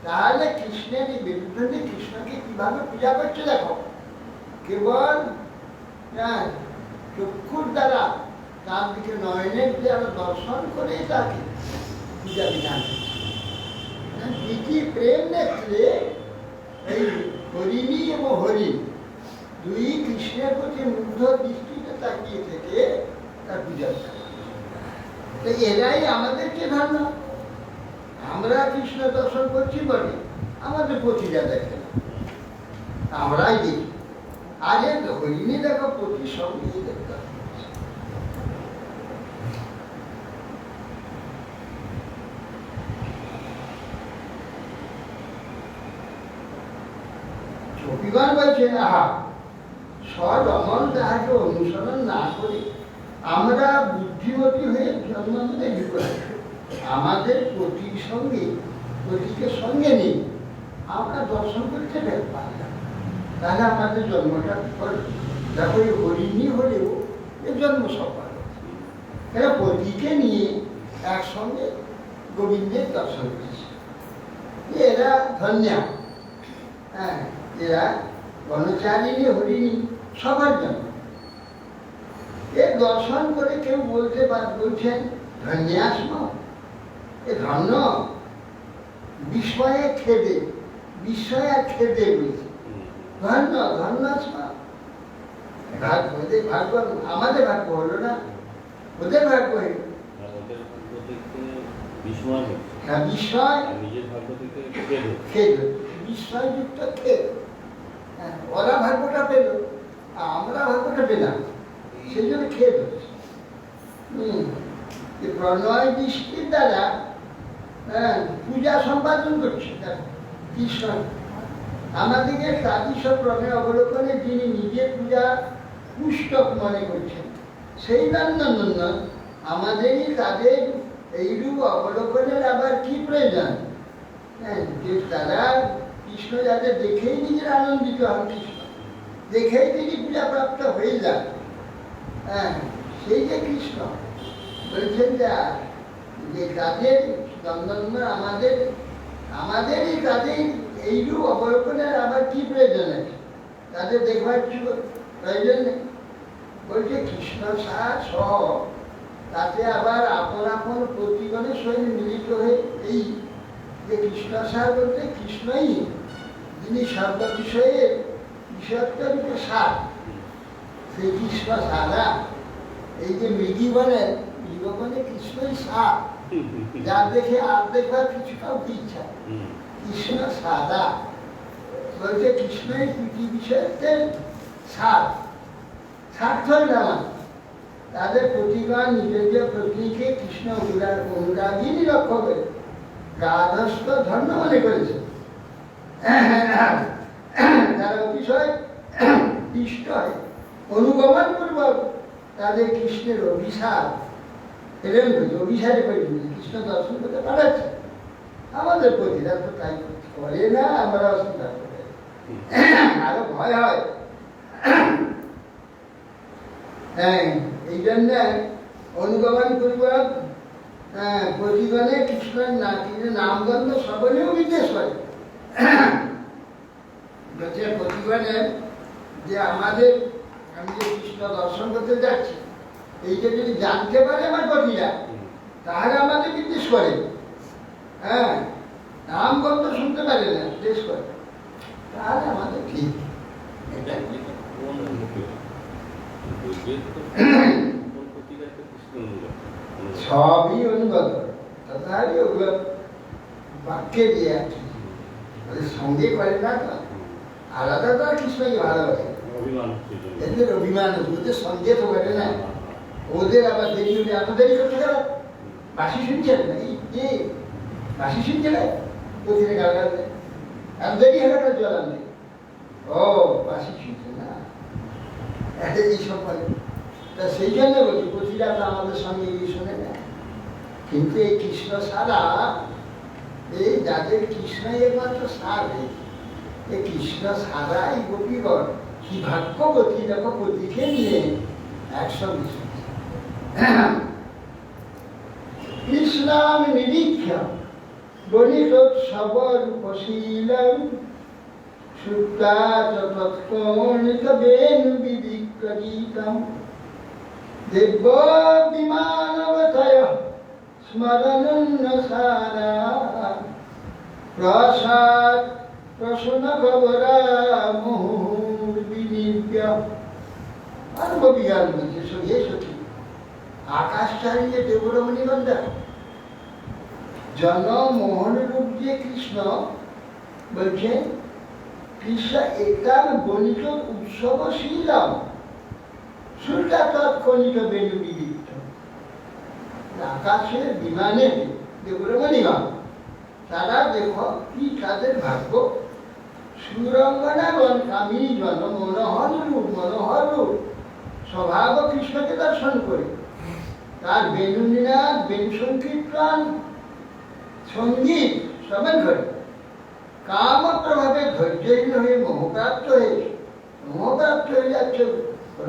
তাহলে কৃষ্ণের এই বেণুধ্বনি কৃষ্ণকে কিভাবে পূজা করছে দেখো, কেবল চক্ষুর দ্বারা তার দিকে নয়নের দ্বারা দর্শন করে তাকে পূজা বিধান করছে। প্রেম নেত্রে এই হরিণী এবং হরিণ দুই কৃষ্ণের প্রতি মুগ্ধ দৃষ্টিতে তাকিয়ে থেকে তার পূজা করে। এরাই আমাদেরকে ধারণা, আমরা কৃষ্ণ দর্শন করছি বলে আমাদের পতিরা দেখে না, আমরাই দেখি। আরে হরিণী দেখো পতির সঙ্গে দেখতে কবিগণ বলছেন, আহা স্বরমন তাহাকে অনুসরণ না করে আমরা বুদ্ধিমতী হয়ে জন্ম আমাদের বিপরীত, আমাদের পতির সঙ্গে পতিকে সঙ্গে নেই আমরা দর্শন করতে পারলাম, তাহলে আমাদের জন্মটা দেখো হরিণী হলেও এ জন্ম সফল। এরা পতিকে নিয়ে একসঙ্গে গোবিন্দের দর্শন করেছে। এরা ধন্যা, হ্যাঁ এরা গণচারিণী হরিণী সবার জন্য। এর দর্শন করে কেউ বলতে বলছেন ধন্যাস্ম, এ ধন্য বিস্ময়ে খেদে, বিস্ময় আর খেদে বলছে ধন্য ধন্যাস্ম। ভাগ্য আমাদের ভাগ্য হলো না, ওদের ভাগ্য হইল। হ্যাঁ বিস্ময় খেদ, বিস্ময়যুক্ত খেদ। ওরা ভাগ্যটা পেল, আমরা ভাগ্যটা পেলাম, সেই জন্য খেদ হচ্ছে। প্রণয় দৃষ্টির দ্বারা পূজা সম্পাদন করছে কৃষ্ণ আমাদেরকে তাদৃশ প্রণয় অবলোকনে যিনি নিজের পূজা পুস্তক মনে করছেন, সেই নন্দনন্দন আমাদেরই তাদের এইরূপ অবলোকনের আবার কি প্রয়োজন? যে তারা কৃষ্ণ যাদের দেখেই নিজের আনন্দিত হন, কৃষ্ণ দেখেই তিনি পূজা প্রাপ্ত হয়ে যান। হ্যাঁ সেই যে কৃষ্ণ বলছেন যে তাদের নন্দনন্দন আমাদেরই তাদের এইরূপ অবলোকনের আবার কি প্রয়োজন আছে? তাদের দেখবার প্রয়োজন নেই। বলছে কৃষ্ণ সার সহ তাতে আবার আপন আপন প্রতিগণের সঙ্গে মিলিত হয়ে এই যে কৃষ্ণ সার বলতে কৃষ্ণই যিনি সর্ব বিষয়ের বিষয়ত্বরূপে সার, সেই কৃষ্ণ সারা। এই যে মৃগী বলেন জীবনে কৃষ্ণই সার, যার দেখে আর দেখবার কিছুটাও ইচ্ছা, কৃষ্ণ সাদা বলছে কৃষ্ণই দুটি বিষয়ের সার, স্বার্থ না তাদের প্রতিগণ নিজের প্রতিকে কৃষ্ণ অনুরাগী লক্ষ্য করে গাধস্থ ধন্য মনে করেছে। তারা অতিশয় ইষ্ট হয়, অনুগমন পূর্বক তাদের কৃষ্ণের অভিশাপ অভিসারে করে কৃষ্ণ দর্শন করতে পাঠাচ্ছে। আমাদের প্রতিরা তো তাই করে না, আমরা অসুবিধা করে আরো ভয় হয়। হ্যাঁ এই জন্য অনুগমন পূর্বক প্রতিগণে কৃষ্ণের নামগন্ধ সকলেও বিদেশ করে। প্রতিগণে যে আমি যে কৃষ্ণ দর্শন করতে যাচ্ছি এইটা যদি জানতে পারে আমার পতিরা, তাহলে আমাদের বিদ্বেষ করে। হ্যাঁ নাম গন্ধ শুনতে পারে না, দেশ করে, তাহলে আমাদের ঠিক। সবই অনুগত, তাহলে ওগুলো বাক্যে দিয়ে আর কি সঙ্গে করে না, তো আলাদা তো আর কৃষ্ণকে ভালোবাসে, এদের অভিমান ওদের সঙ্গে তো করে না, ওদের আবার দেরি হলে এত দেরি করতে গেল, বাসি শুনছেন না এই বাসি শুনছে না, ওখানে গাল গাল দেয়, এত দেরি হলে একটা জল আনবে, ও বাসি শুনছে না, এইসব বলে। তা সেই জন্য বলছি প্রতিটা তো আমাদের সঙ্গে এই শোনে না, কিন্তু এই কৃষ্ণ সারা, এই যাদের কৃষ্ণ একমাত্র সার, এই কৃষ্ণ সারা এই গোপীগণ কি ভাগ্যবতী দেখো প্রতীকে নিয়ে একসঙ্গে শুনছে। কৃষ্ণাম নিরীক্ষ্য বনিতোৎসব রূপশীলম সুপ্তা চ তৎকর্ণিত বেণু বিবিক্রীতম দিব্য বিমানবতয় স্মরণন্নসারা প্রসাদ প্রসন্ন খবরা মুহুর বিনিব্য। আর গোপীগান বলছে সঙ্গে সখী আকাশ চালিয়ে দেবরমণী গন্ধা জনমোহন রূপ যে কৃষ্ণ বলছে কৃষ্ণ একার গণিত উৎসবশীলম সুলতা তৎক্ষণিত বেণু বিদিত। আকাশের বিমানে দেবরমণীগণ তারা দেখো কি তাদের ভাগ্য, সুরঙ্গনাগণ কামিনী জন মনোহর রূপ স্বভাব কৃষ্ণকে দর্শন করে তার বেণুনাদ বেণু সংকীর্তন সঙ্গীত শ্রবণ করে কাম প্রভাবে ধৈর্যহীন হয়ে মোহপ্রাপ্ত হয়ে যাচ্ছে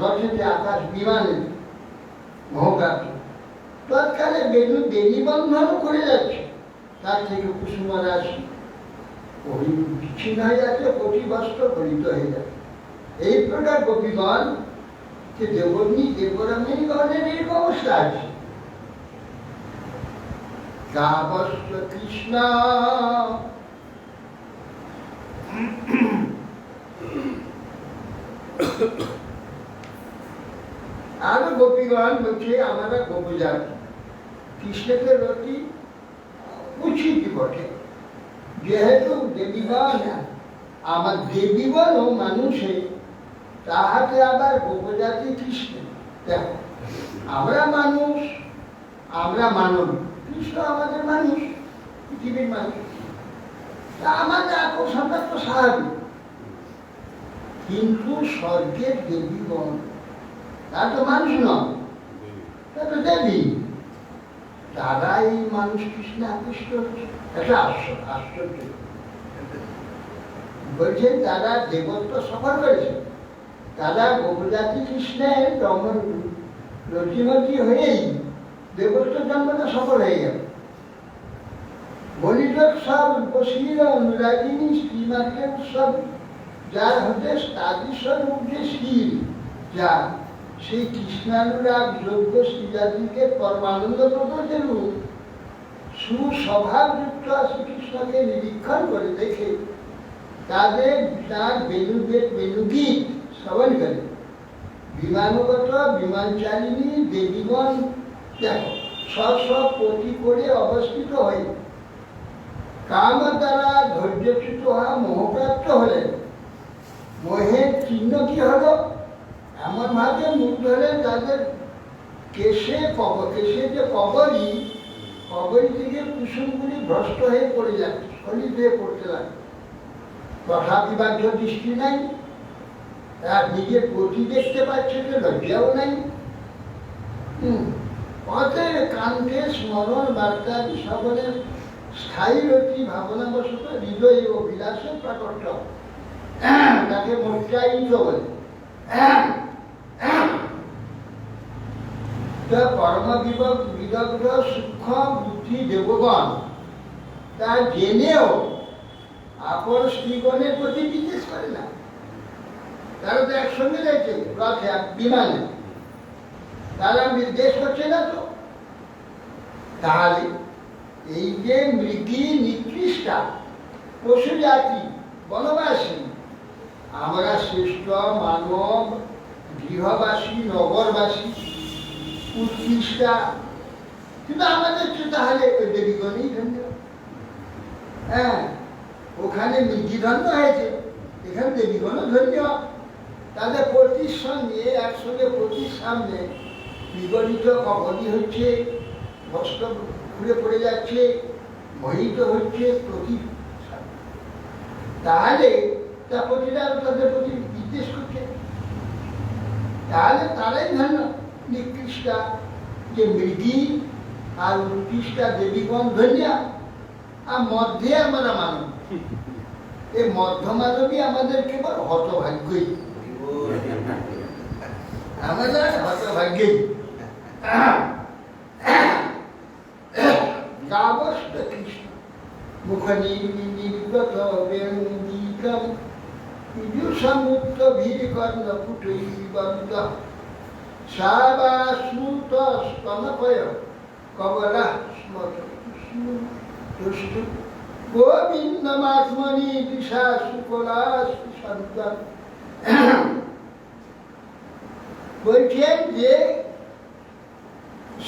রথেতে আকাশ বিমানে মোহপ্রাপ্ত। তৎকালে বেণু বেণী বন্ধন করে যাচ্ছে, তার থেকে কুসুম রাশি বিচ্ছিন্ন হয়ে যাচ্ছে, কোটি বস্ত্র গলিত হয়ে যাচ্ছে। এই প্রকার গোপীগণ যে দেবরমণী গণের এই অবস্থা আছে। গাবস্য কৃষ্ণ আরো গোপীগণ বলছে আমরা গোপজাত কৃষ্ণকে রতি উচিত বটে, যেহেতু দেবীগণ আমার দেবীগণ ও মানুষে তাহাতে আবার গোপজাতি কৃষ্ণ। দেখো আমরা মানুষ, আমরা মানব, কৃষ্ণ আমাদের মানুষ, পৃথিবীর মানুষ, আমাদের আকর্ষণটা তো স্বাভাবিক। কিন্তু স্বর্গের দেবীগণ তারা তো মানুষ নয়, তারা তো দেবী, তারা এই মানুষ কৃষ্ণে আকৃষ্ট হচ্ছে। এটা আশ্চর্য বলছেন, তারা দেবত্ব সফল করেছে, তারা গোপজাতি কৃষ্ণের রতিমতি হয়েই দেবত্ব জন্মটা সফল হয়ে গেল। বলিযোগ সব উপশীল অনুরাগিনী শ্রীমাকে উৎসব, যার হতে তাদিস্বরূপ যে শীল, যা সেই কৃষ্ণানুরাগ যোগ্য শ্রীজাতিকে পরমানন্দ প্রকটে রূপ সুস্বভাবযুক্ত শ্রীকৃষ্ণকে নিরীক্ষণ করে দেখে তাদের তার বেণুগীত শ্রবণ করে বিমানগত বিমানচালিনী দেবীগণ দেখো সব পতি করে অবস্থিত হয়ে কাম দ্বারা ধৈর্যচ্যুত হওয়া মোহপ্রাপ্ত হলেন। মোহের চিহ্ন কি হলো? এমন ভাবে মুগ্ধ হলেন তাদের কেশে যে কবরী থেকে কুসুমগুলি ভ্রষ্ট হয়ে পড়ে যাচ্ছে, শরীর হয়ে পড়তে লাগে, তথাপি বাহ্য দৃষ্টি নাই, তার নিজের গতি দেখতে পাচ্ছে যে লজ্জাও নাই। অতএব কান্তে স্মরণ বার্তাদি সকলের স্থায়ী রতি ভাবনাবশত হৃদয় ও বিলাসে প্রাকট্য, তাকে মোর্চায়িত বলে। কর্ম বিদগ্ধ সূক্ষ্ম বুদ্ধি দেবগণ তা জেনেও আপন স্ত্রীগণের প্রতি বিশেষ করে না। তারা তো একসঙ্গে রয়েছে রথে বিমানে, তারা নির্দেশ করছে না তো। তাহলে এই যে মৃগী নিকৃষ্টা পশু জাতি বনবাসী, আমরা শ্রেষ্ঠ মানব গৃহবাসী নগরবাসী উৎকৃষ্টা, কিন্তু আমাদের তো তাহলে ওই দেবীগণই ধন্য। হ্যাঁ, ওখানে মৃগী ধন্য হয়েছে, এখানে দেবীগণও ধন্য। তাদের প্রতির সঙ্গে একসঙ্গে প্রতির সামনে বিগলিত কবলি হচ্ছে, বস্ত্র ঘুরে পড়ে যাচ্ছে, মোহিত হচ্ছে প্রতি। তাহলে তা প্রতিটা তাদের প্রতি নির্দেশ করছে, তাহলে তারাই ধন্য নিকৃষ্টা, যে মৃগী আর উৎকৃষ্টা দেবীগণ ধন্যা, আর মধ্যে আমরা মানব। এই মধ্য মানবী আমাদের কেবল হতভাগ্যই, আমাদের হতভাগ্যই। গাবস্ত কৃষ্ণ মুখনির্গত বেঙ্গীকম ইজুসমুক্ত ভীরকর্ণ পুটৈবন্ত সাবাস্মৃত স্তনপয় কবলা স্মত তুষ্টু গোবিন্দমাত্মনি দিশা শুকলাস্তি সন্তান। বলছেন যে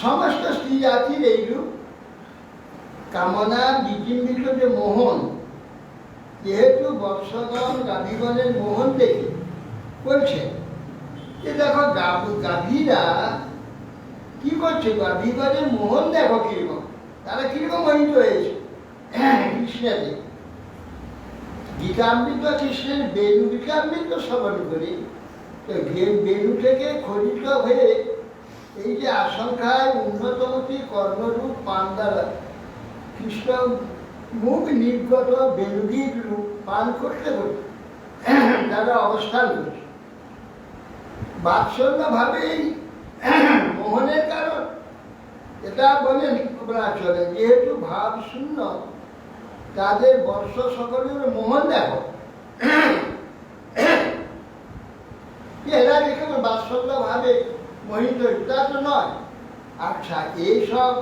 সমস্ত স্ত্রী জাতির এইরূপ কামনা বিচিন্বিত যে মোহন, যেহেতু বৎসগণ গাভীগণের মোহন দেখে বলছে যে দেখো গাভীরা কি করছে, গাভীগণের মোহন দেখো কিরকম, তারা কিরকম মোহিত হয়েছে কৃষ্ণেতে। গীতামৃত কৃষ্ণের বেণু গীতামৃত শ্রবণ করি, তো বেণু থেকে খরিত হয়ে এই যে আশঙ্কায় উন্নতমতি কর্ণরূপ পান দ্বারা কৃষ্ণ মুখ নির্গত বেণুগীর রূপ পান করতে করতে তারা অবস্থান করছে। বাৎসল্য ভাবেই মোহনের কারণ এটা বলেন চলে, যেহেতু ভাব শূন্য তাদের বর্ষ সকলের মোহন দেখো, এরা দেখে বাৎসল্য ভাবে মোহিত, তা তো নয়। আচ্ছা, এইসব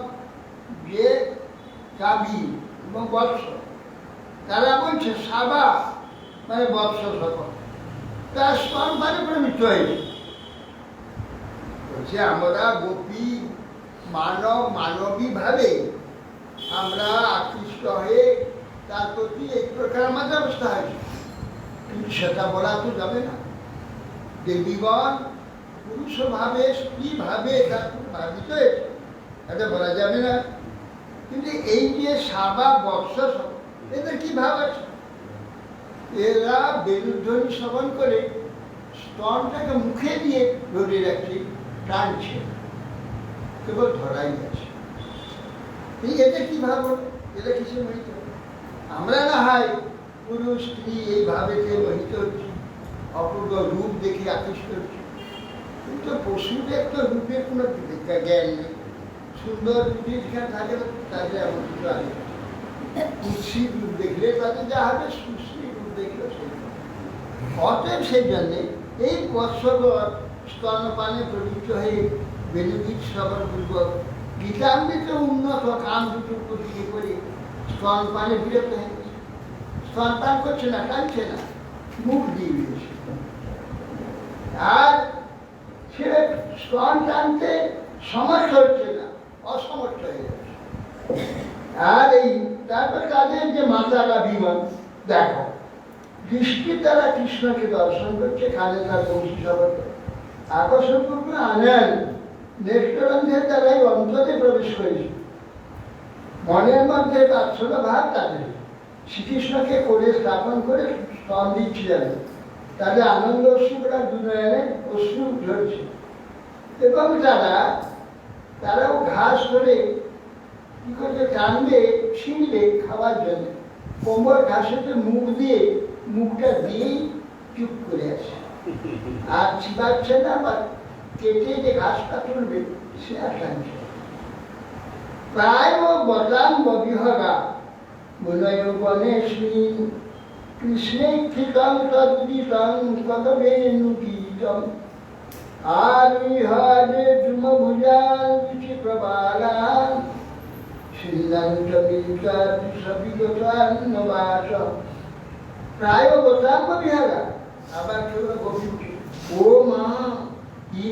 যে গাভী এবং বৎস, তারা বলছে সাবা মানে বৎস সকল, তার স্তনপানে প্রবৃত্ত হয়েছে। বলছে আমরা গোপী মানবী ভাবে আমরা আকৃষ্ট হয়ে তার প্রতি এক প্রকার আমাদের অবস্থা হয়েছে, কিন্তু সেটা বলা তো যাবে না। দেবীগণ পুরুষ ভাবে স্ত্রী ভাবে ভাবিত হয়েছে, এটা বলা যাবে না। কিন্তু এই যে সাবা বর্ষ এদের কি ভাব আছে, এরা বেলুধ্বনি শ্রবণ করে স্তনটাকে মুখে দিয়ে ধরে রাখছে, টানছে, কেবল ধরাই আছে। এদের কি ভাব, এরা কিছু মোহিত। আমরা না হয় পুরুষ স্ত্রী এইভাবে মোহিত হচ্ছি, অপূর্ব রূপ দেখে আকৃষ্ট হচ্ছি, কিন্তু পশুদের তো রূপের কোনো জ্ঞান নেই। সুন্দর রূপে যেখানে থাকে তাদের এমন কিছু আগে কুৎসিত রূপ দেখলে তাদের যা হবে, সুশ্রী রূপ দেখলে সেই। অতএব সেই জন্যে এই বৎসগণ স্তনপানে প্রবৃত্ত হয়ে বেলুগীত শ্রবণ পূর্বক গীতামৃত উন্নত কান দুটো প্রতিকে করে স্তনপানে বিরত হয়ে গেছে। স্তনপান করছে না, টানছে না, মুখ দিয়ে দিয়েছে। আর সে স্তন টানতে সমর্থ হচ্ছে না, অসমর্থ হয়ে যাচ্ছে। আর এই তারপর তাদের যে মাতারা বিমান দেখো, দৃষ্টির দ্বারা কৃষ্ণকে দর্শন করছে, খালে তার বংশী শব্দ আকর্ষণ করবে আনেন নেষ্টরন্ধের দ্বারাই অন্তরে প্রবেশ করেছে। মনের মধ্যে বাৎসল্য ভাব তাদের শ্রীকৃষ্ণকে করে স্থাপন করে স্তন দিচ্ছিলেন, তাদের আনন্দ অশ্রুরা দুনয়নে অশ্রু ঝরছে। এবং তারাও ঘাস ধরে কি করছে, টানবে ছিঁড়বে খাওয়ার জন্য, কোমর ঘাসেতে মুখ দিয়ে মুখটা দিয়েই চুপ করে আছে, আর চিবাচ্ছে না, বা কেটে যে ঘাসটা তুলবে সে আর টানছে। প্রায় বদাম বিহগা মুনয় গণেশীন কৃষ্ণে কৃতং তদ্বিতং তদবেনু গীতম আরিহরে জুমভুজান বিচিপ্রবালান শ্রীলঙ্ক বিকার সবিগতান্নবাস। প্রায় বদাম বিহগা, আবার কেউ গোপী, ও মা কি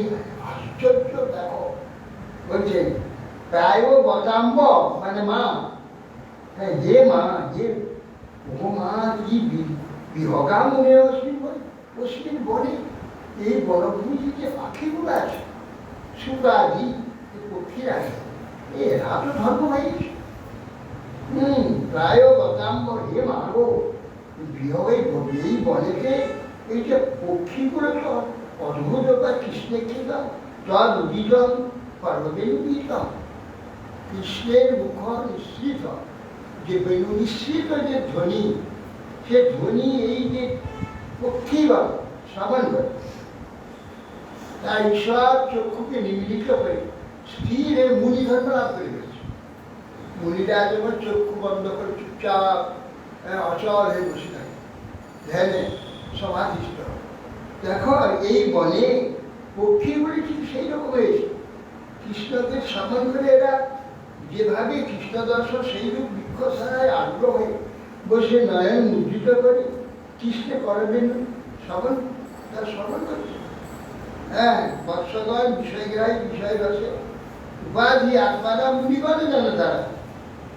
আশ্চর্য দেখো, বলছে প্রায় বদাম্ব মানে মা, হ্যাঁ হে মা, হে ও মা, কি বিহগা মনে অশ্বিন বলে এই বনভূমিতে যে পাখিগুলো আছে সুগাদি পক্ষীরা এরা তো ধর্ম হয়েছে। প্রায় গতাম্ব হে মারো বিহয়ে এই বনেতে এই যে পক্ষীগুলো তো অদ্ভুত বা কৃষ্ণকে তদ উদিতম পর্বতেনুদিতম, কৃষ্ণের মুখ নিঃসৃত যে বেণু নিঃসৃত যে ধ্বনি, সে ধ্বনি এই যে পক্ষী বা শ্রবণ করে তার ঈশ্বর চক্ষুকে নিমিলিত করে স্থির মুনি ধর্ম লাভ করে গেছে। মুনিরা যেমন চক্ষু বন্ধ করে চুপচাপ অচল হয়ে বসে থাকে, ধ্যানে সমাধিষ্ঠ। দেখো এই বনে পক্ষীগুলি ঠিক সেই রকম হয়েছে। কৃষ্ণকে শ্রবণ করে এরা যেভাবে কৃষ্ণ দর্শন সেইরূপ বৃক্ষ ছাড়ায় আগ্রহে বসে নয়ন মুদ্রিত করে কৃষ্ণে করবেন শ্রবণ, তার শ্রবণ করছে। হ্যাঁ, বৎসগণ বিষয়গ্রাহী বিষয় রসে উপাধি আত্মারা মুনিগণে জানে তারা,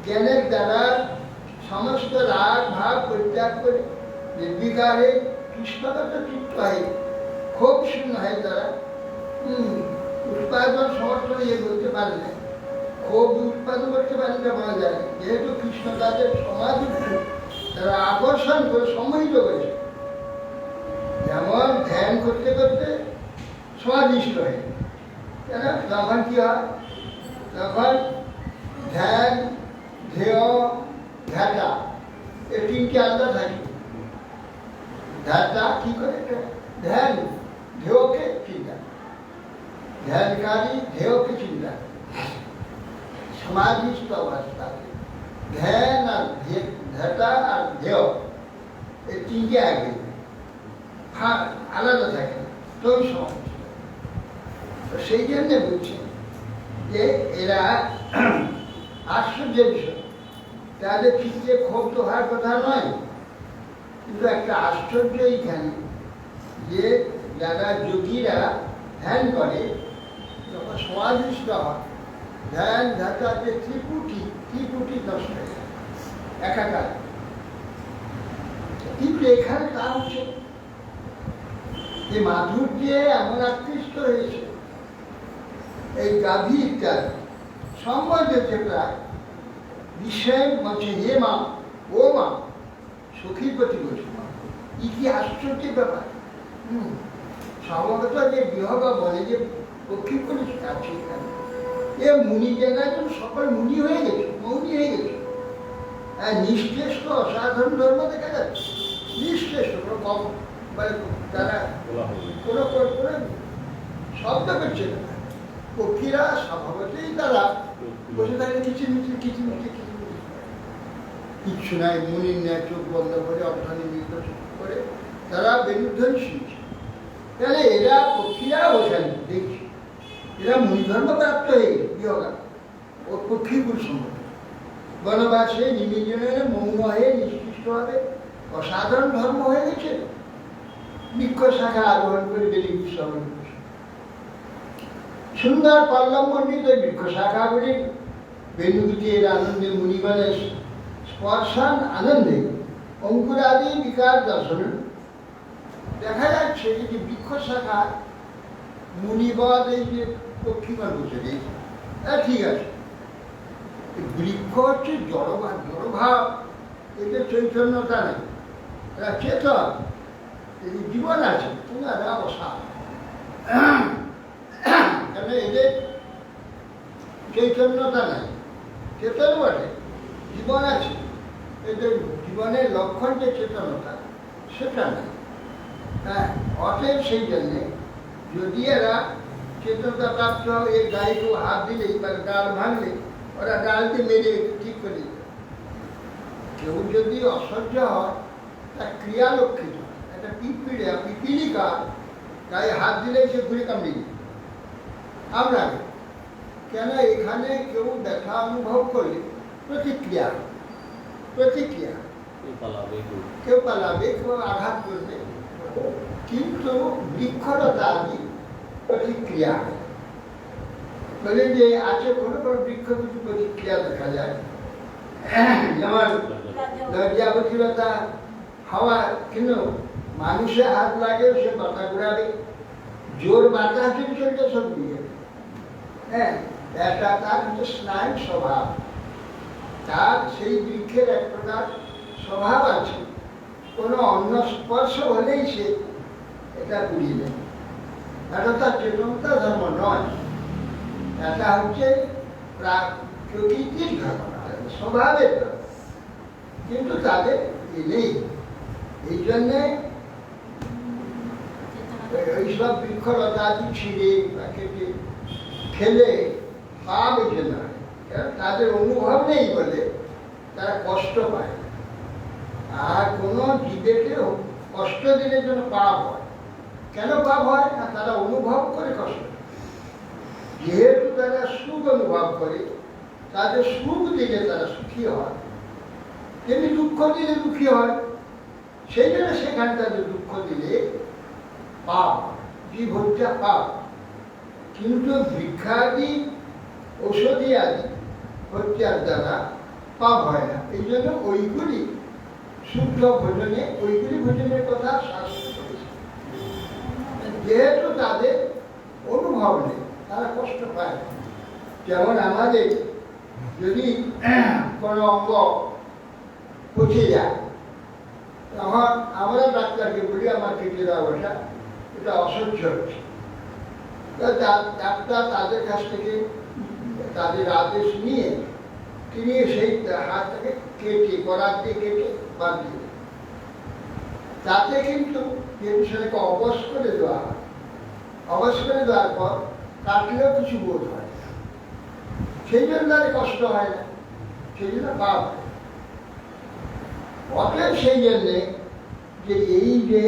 জ্ঞানের দ্বারা সমস্ত রাগ ভাব পরিত্যাগ করে নির্বিকারে কৃষ্ণগত চিত্ত হয়, ক্ষোভ শূন্য হয় তারা। উৎপাদন সমর্থ ইয়ে বলতে পারে না, ক্ষোভ উৎপাদন করতে পারে না বলা যায়, যেহেতু কৃষ্ণ তাদের সমাধি তারা আকর্ষণ করে সম্মোহিত করেছে। যেমন ধ্যান করতে করতে সমাধিষ্ঠ হয়, কেন তখন কি হয়, তখন ধ্যান ধ্যেয় ধ্যাতা এই তিনটি আলাদা থাকে। ধ্যাতা কি করে, ধ্যান ধ্যেয়কে চিন্তা, ধ্যানকারী ধ্যেয়কে চিন্তা, সমাধিস্থ অবস্থা ধ্যান আর ধ্যাতা আর ধ্যেয় এই তিনটি আগে আলাদা থাকে, তো সমাজ। সেই জন্য বলছে যে এরা আশ্চর্যের বিষয়, তাদের চিত্তে ক্ষোভ তো হওয়ার কথা নয়, কিন্তু একটা আশ্চর্য এইখানে যে যারা যোগীরা ধ্যান করে যখন সমাধিষ্ঠ হয়, ধ্যান ধাতা যে ত্রিপুটি নষ্ট হয়ে যায় একাকার। কিন্তু এখানে তা হচ্ছে যে মাধুর্যে এমন আকৃষ্ট হয়েছে, এই গাভী ইত্যাদি সম্বন্ধে প্রায় বিষয় বলছে হে মা ও মা সখীর প্রতি বলছে, কি আশ্চর্যের ব্যাপার। স্বভাবত যে বিহগ বলে যে পক্ষী করে আছে এখানে, এ মুনি জায়গায় সকল মুনি হয়ে গেছে, মৌনি হয়ে গেছে। নিশ্চেষ্ট অসাধারণ ধর্ম দেখা যাচ্ছে, নিশ্চেষ্ট কম মানে তারা কোনো শব্দ করছে না। পক্ষীরা স্বভাবতেই তারা বসে থাকে কিচিমিচি কিচ্ছু নাই, মুনির নেয় চোখ বন্ধ করে অর্থনিমিত করে তারা বেনুধ্বনি শুনছে। তাহলে এরা পক্ষীরা বসেন দেখছি, এরা মুনিধর্ম প্রাপ্ত হয়ে গেল বিহগা ও পক্ষীগুলো সম্বন্ধে বনবাসে নিমিজনের মৌন হয়ে নিষ্কৃষ্টভাবে অসাধারণ ধর্ম হয়ে গেছে। বৃক্ষ শাখা আরোহণ করে বেরিয়ে শ্রবণ করছে, সুন্দর পল্লব মণ্ডিত বৃক্ষ শাখাগুলি বেণুগীতির আনন্দে মুনিগণের স্পর্শন আনন্দে অঙ্কুরাদি বিকার দর্শন দেখা যাচ্ছে যে বৃক্ষ শাখা মুনিবদ এই যে পক্ষীগণ বসে গেছে, ঠিক আছে। বৃক্ষ হচ্ছে জড়ভাব, এদের চৈতন্যতা নেই, এরা চেতন, এদের জীবন আছে, কিন্তু এরা অসার, কেন এদের চৈতন্যতা নেই, চেতন বটে, জীবন আছে, এদের জীবনের লক্ষণ যে চেতনতা সেটা নেই। হ্যাঁ, অতএব সেই জন্যে যদি এরা চেতনতা প্রাপ্ত হয়, এই গায়ে কেউ হাত দিলেই বা ডাল ভাঙলে ওরা ডালকে মেরে ঠিক করে দিত। কেউ যদি অসহ্য হয় তার ক্রিয়া লক্ষিত, একটা পিপিলিকা গায়ে হাত দিলেই সে ঘুরে কামড়ে দিত। আমরা কেন এখানে কেউ ব্যথা অনুভব করলে প্রতিক্রিয়া কেউ পালাবে, কেউ আঘাত করবে, কিন্তু বৃক্ষরতা প্রতিক্রিয়া বলে যে আছে কোনো কোনো বৃক্ষ কিছু প্রতিক্রিয়া দেখা যায়, যেমন লজ্জাবতীরতা হাওয়া, কিন্তু মানুষের হাত লাগে সে মাথা ঘুরাবে, জোর বাতাস শরীরটা সব দিয়ে হ্যাঁ, এটা তার হচ্ছে স্নায়ু স্বভাব, তার সেই বৃক্ষের এক প্রকার স্বভাব আছে, কোনো অন্য স্পর্শ হলেই সে এটা বুঝিয়ে দেয়। এটা তার চেতনতা ধর্ম নয়, এটা হচ্ছে প্রকৃতির ঘটনা, স্বভাবের ঘটনা, কিন্তু তাদের নেই। এই জন্যে এইসব বৃক্ষলতাদি ছিঁড়ে বা কেটে ফেলে পাপ এই জন্য হয়, কারণ তাদের অনুভব নেই বলে তারা কষ্ট পায়। আর কোনো জীবেকে কষ্ট দিলে জন্য পাপ হয়। কেন পাপ হয় না? তারা অনুভব করে কষ্ট। যেহেতু তারা সুখ অনুভব করে, তাদের সুখ দিলে তারা সুখী হয়, তেমনি দুঃখ দিলে দুঃখী হয়। সেই জন্য সেখানে তাদের দুঃখ দিলে পাপ, জীব হত্যা পাপ। কিন্তু বৃক্ষাদি ঔষধি আদি হত্যার দ্বারা পাপ হয় না। এই জন্য ওইগুলি শুদ্ধ ভোজনে, ওইগুলি ভোজনের কথা শাস্ত্র করেছে। যেহেতু তাদের অনুভব নেই, তারা কষ্ট পায়। যেমন আমাদের যদি কোনো অঙ্গ পচে যায়, তখন আমরা ডাক্তারকে বলি আমার কেটে দেওয়া বসা, এটা অসহ্য হচ্ছে। ডাক্তার তাদের কাছ থেকে তাদের আদেশ নিয়ে তিনি সেই হাতটাকে কেটে, করার দিয়ে কেটে বাদ দিয়ে, তাতে কিন্তু সেটাকে অবশ করে দেওয়া হয়। অবশ করে দেওয়ার পর কাটলেও কিছু বোধ হয়, সেই জন্য তাদের কষ্ট হয় না, সেই জন্য পাপ হয়। অতএব সেই জন্যে যে এই যে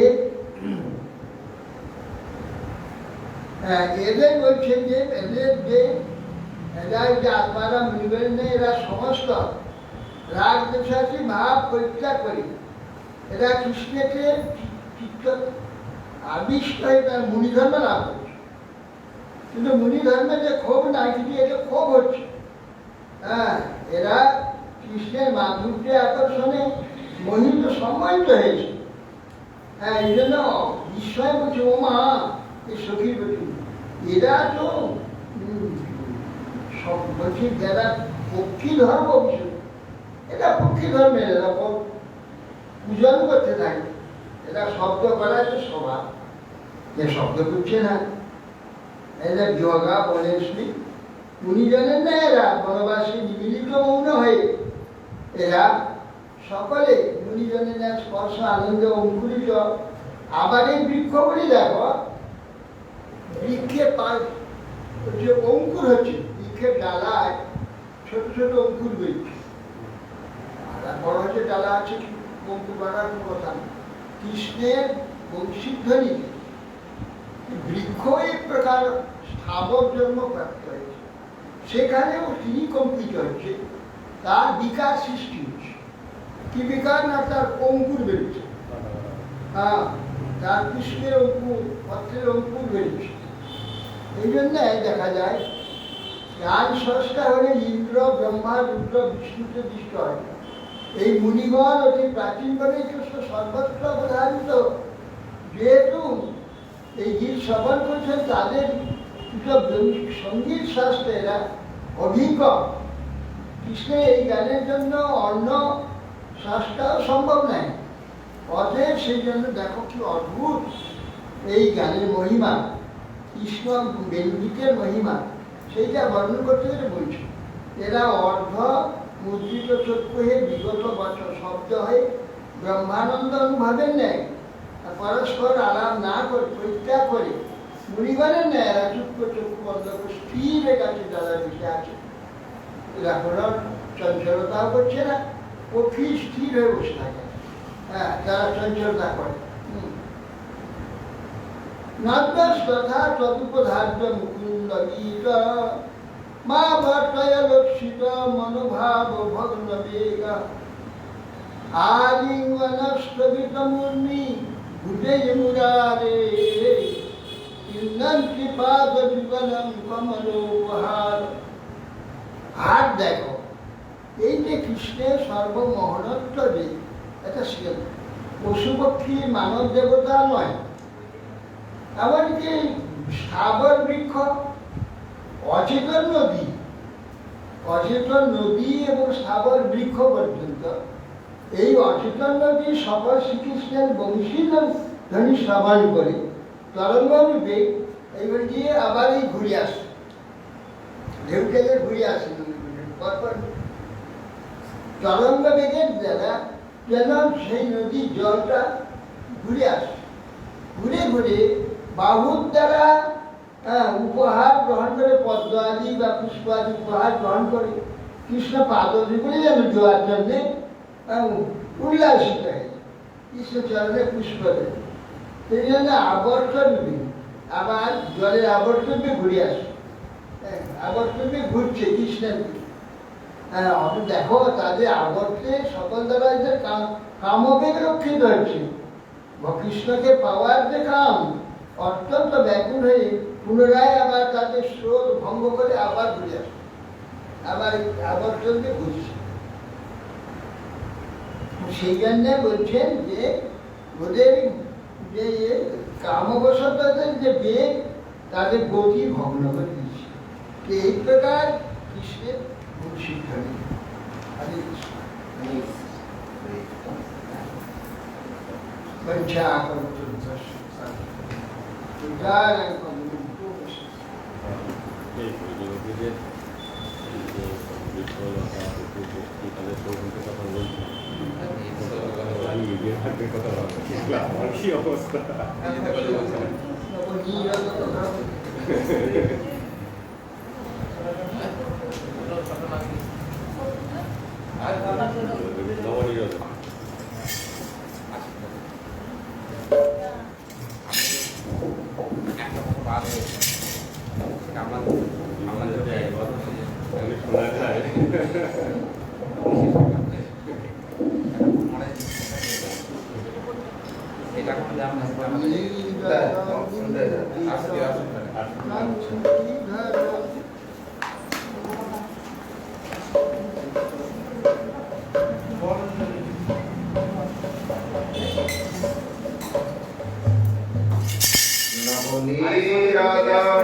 এদের বলছেন যে এদের যে এরা যে আত্মারা মিলবেন না, এরা সমস্ত রাগ দেশাসী ভাব পরিত্যাগ করি, এরা কৃষ্ণকে চিত্ত আবিষ্ট হয়ে তার মুনিধর্ম লাভ করছে। কিন্তু মুনিধর্মে যে ক্ষোভ নাই, কিন্তু এটা ক্ষোভ হচ্ছে। হ্যাঁ, এরা কৃষ্ণের মাধুর্য আকর্ষণে মোহিত সম্মানিত হয়েছে। হ্যাঁ, এই জন্য বিস্ময় বলছে, ও মা এই সখীর প্রতি এরা তো সব বলছি যারা পক্ষী ধর্ম বিষয়, এটা পক্ষী ধর্মের এরকম পূজন করতে থাকে। এরা শব্দ করা যে স্বভাব, যে শব্দ করছে না, এরা যোগা বনেশ্রী উনি জানেন না, এরা বনবাসী নিমিলিত মৌন হয়ে এরা সকলে মুনিজনের স্পর্শ আনন্দ অঙ্কুরিত। আবার এই বৃক্ষগুলি দেখো, বৃক্ষে যে অঙ্কুর হচ্ছে, বৃক্ষের ডালায় ছোট ছোট অঙ্কুর বেরোচ্ছে, বড় হচ্ছে ডালা আছে, অঙ্কুর বাড়ার কোনো কথা নেই। কৃষ্ণের বংশীধ্বনিতে বৃক্ষ এক প্রকার স্থাবর জন্ম প্রাপ্ত হয়েছে, সেখানেও তিনি কম্পিত হচ্ছে, তার বিকাশ সৃষ্টি হচ্ছে। কি বিকাশ না? তার অঙ্কুর বেরোচ্ছে। হ্যাঁ, তার কৃষ্ণের অঙ্কুর, পত্রের অঙ্কুর বেরোচ্ছে। এই জন্য দেখা যায় জ্ঞান স্রষ্টা হলে ইন্দ্র, ব্রহ্মা, রুদ্র, বিষ্ণুতে দৃষ্ট হয়। এই মুনিগণ অতি প্রাচীন করে সর্বত্র অবধারিত। যেহেতু এই গীত শ্রবণ করছেন, তাদের সঙ্গীত শাস্ত্রে এরা অভিজ্ঞ। কৃষ্ণের এই গানের জন্য অন্য শাস্ত্রাও সম্ভব নয়। অতএব সেই জন্য দেখো কি অদ্ভুত এই গানের মহিমা, কৃষ্ণ গীতের মহিমা, সেইটা বর্ণন করতে গেলে বলছি। এরা অর্ধ মুদ্রিত চক্ষু হয়ে বিগত বছর শব্দ হয়ে ব্রহ্মানন্দ অনুভবের নেয়, পরস্পর আলাপ না করে পরিত্যাগ করে মুনিগণের নেয় এরা চুপ চক্ষু বন্ধ করে স্থির কাছে দাদা বসে আছে। এরা কোনো চঞ্চলতাও করছে না, পক্ষী স্থির হয়ে বসে থাকে। হ্যাঁ, তারা চঞ্চলতা করে। নাদ্যাস তথা তদুপধার্য মুকুন্দ গীত মা বর্তয় লক্ষিত মনোভাব ভগ্ন বেগ আলিঙ্গনস্থবিত মুর্মি ভুজে মুরারে ইন্দন্তি পাদ যুগলম কমলোপহার। আর দেখো, এই যে কৃষ্ণের সর্বমহনত্ব যে এটা পশু পক্ষী মানব দেবতা নয়, এমনকি স্থাবর বৃক্ষ অচেতন নদী এবং স্থাবর বৃক্ষ পর্যন্ত এই অচেতন নদী সকল শ্রীকৃষ্ণের বংশীধর ধ্বনি শ্রবণ করে তরঙ্গ রূপে এইবার গিয়ে আবার এই ঘুরে আসে, ঢেউ খেলে ঘুরে আসে পরপর তরঙ্গ বেগের দ্বারা যেন সেই নদীর জলটা ঘুরে আসে, ঘুরে ঘুরে বাহুর দ্বারা উপহার গ্রহণ করে, পদ্ম আদি বা পুষ্প আদি উপহার গ্রহণ করে কৃষ্ণ পাদযুগলে যেন দেওয়ার জন্যে উল্লাসিত হয়, কৃষ্ণ চরণে পুষ্প দেয়। সেই জন্য আবর্তরূপে আবার জলের আবর্তরূপে ঘুরে আসে, আবর্তরূপে ঘুরছে কৃষ্ণের। দেখো তাদের আবর্তে সকল দ্বারা কামবেগ রক্ষিত হচ্ছে। কৃষ্ণকে পাওয়ার যে কাম অত্যন্ত ব্যাকুল হয়ে পুনরায় আবার তাদের স্রোত ভঙ্গ করে আবার ঘুরে আসে, আবার আবর্তনকে ঘুরছে। সেই জন্য বলছেন যে ওদের যে কামবশতদের যে বেগ তাদের গতি ভগ্ন করে দিচ্ছে। এই প্রকার কৃষ্ণের শিক্ষা নেই। কি অবস্থা শোনা যায়।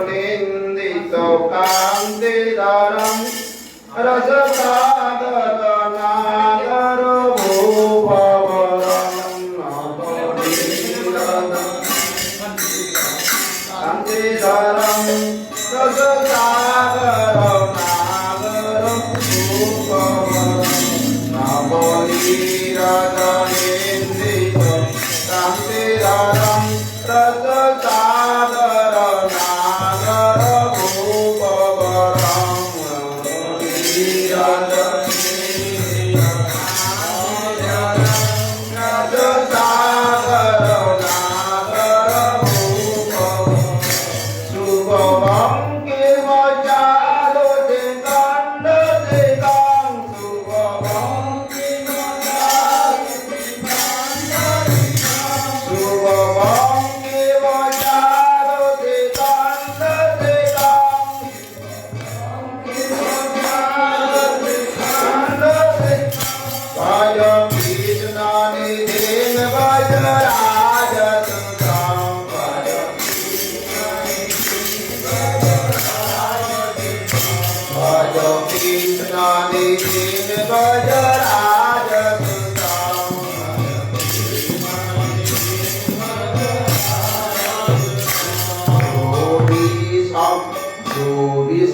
নিন্দিত কান্তি ধরম রসসাগর ভূভবরম কান্তি ধরম রসসাগর নাগর ভূভবরম নবনীরদ নিন্দিত কান্তি ধরম রসসাগর নাগর ভূভবরম রসসাগর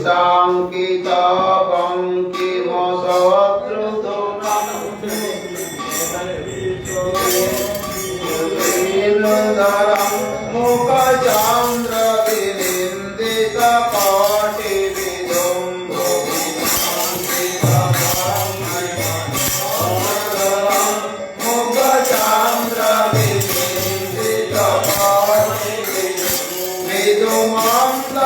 সংকিত বঙ্কিম সদ্রুতম মুখ চন্দ্র বিনিন্দিত কটি বিদুম্ব মুখ চন্দ্র বিনিন্দিত কটি বিদুমন্দ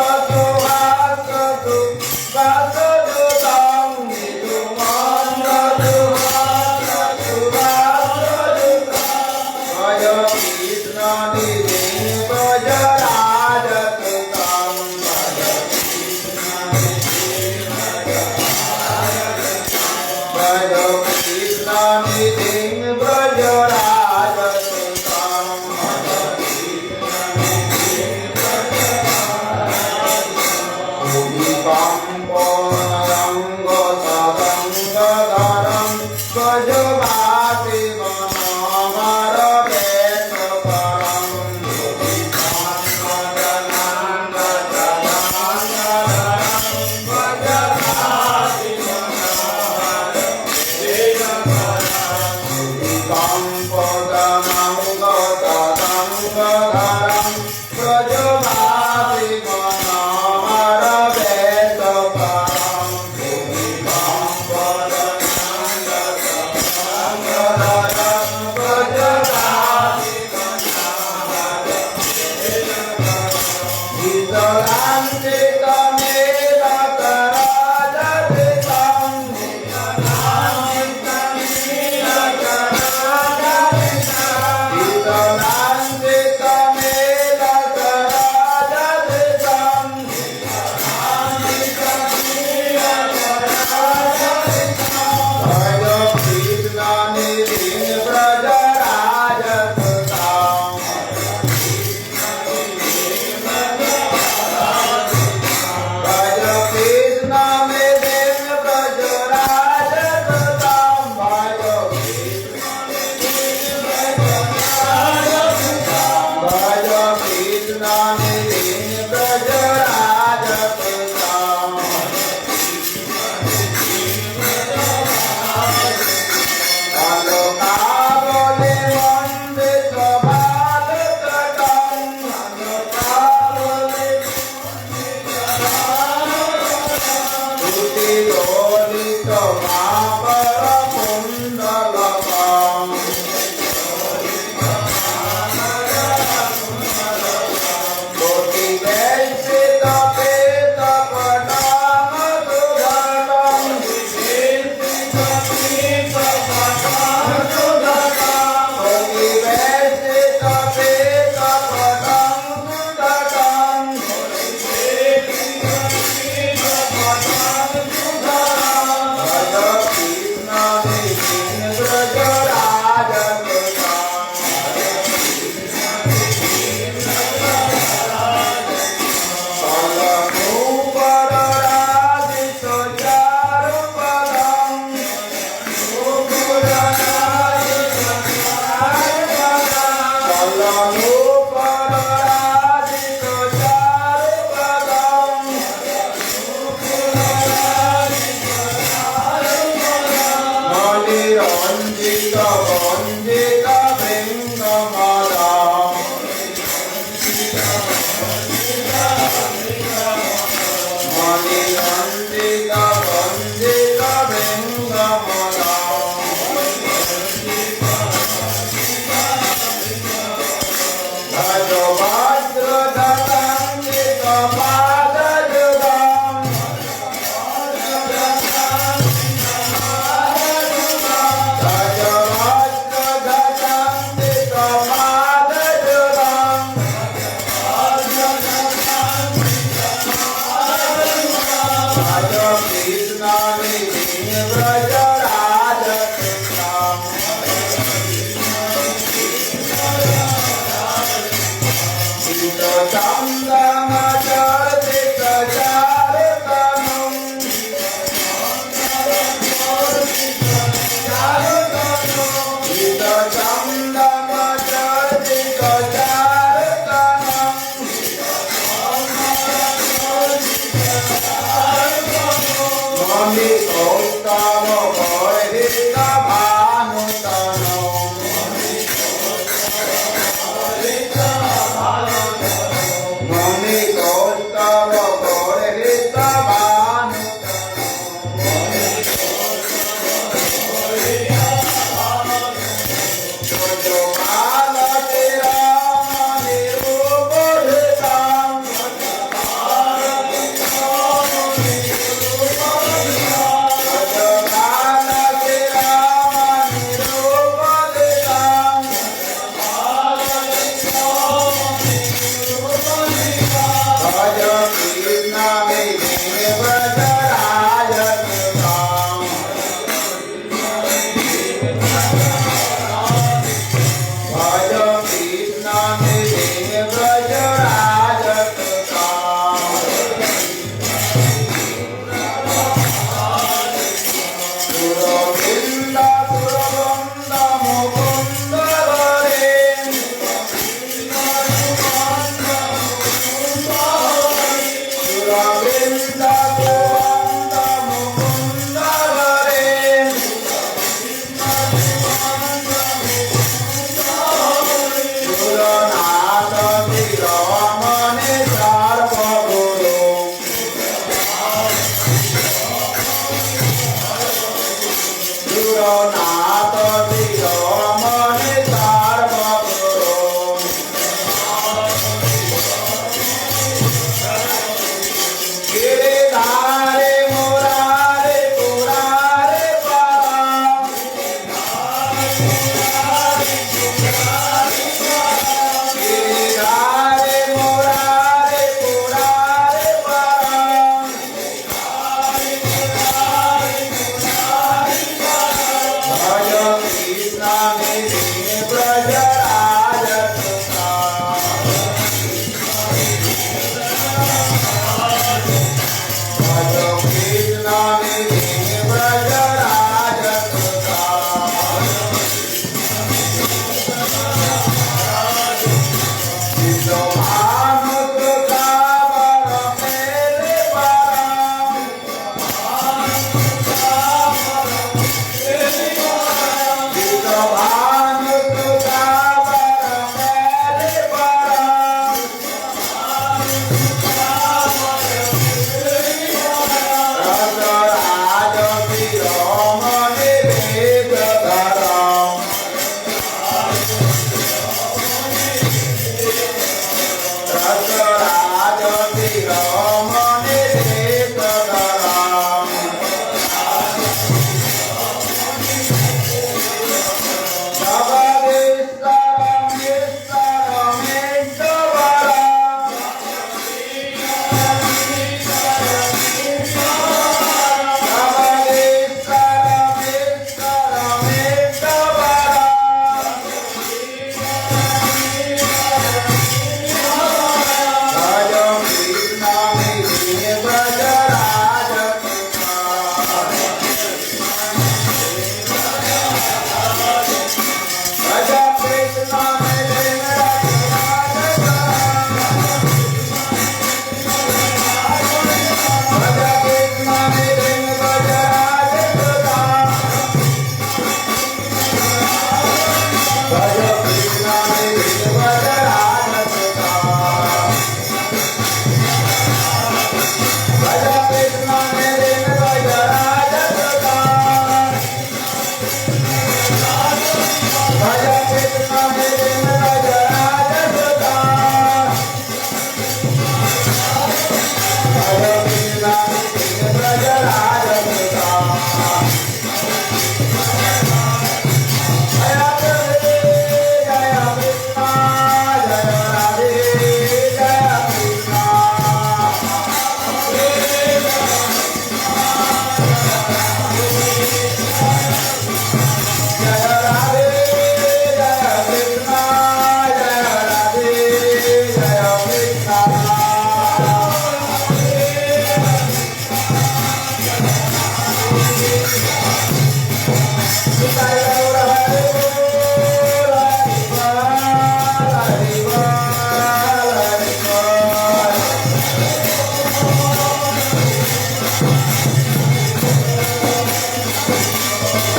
Hare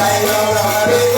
Hare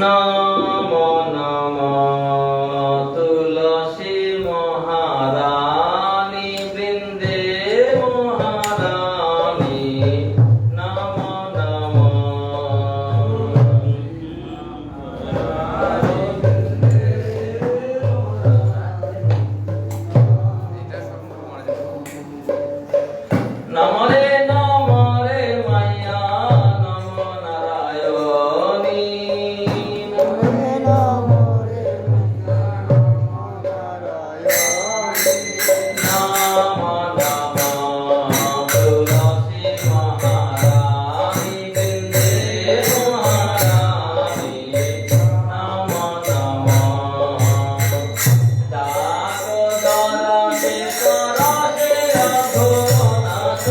নমো নমো তুলসী মহারানী বৃন্দে মহারানী নমো নমো নমরে নমরে মাইয়া নম নারায়ণী নমরে নমরে নম নম তুলসী মহারানী বৃন্দে মহারানী নম নম দাগদরসে করসে রঘুনাথ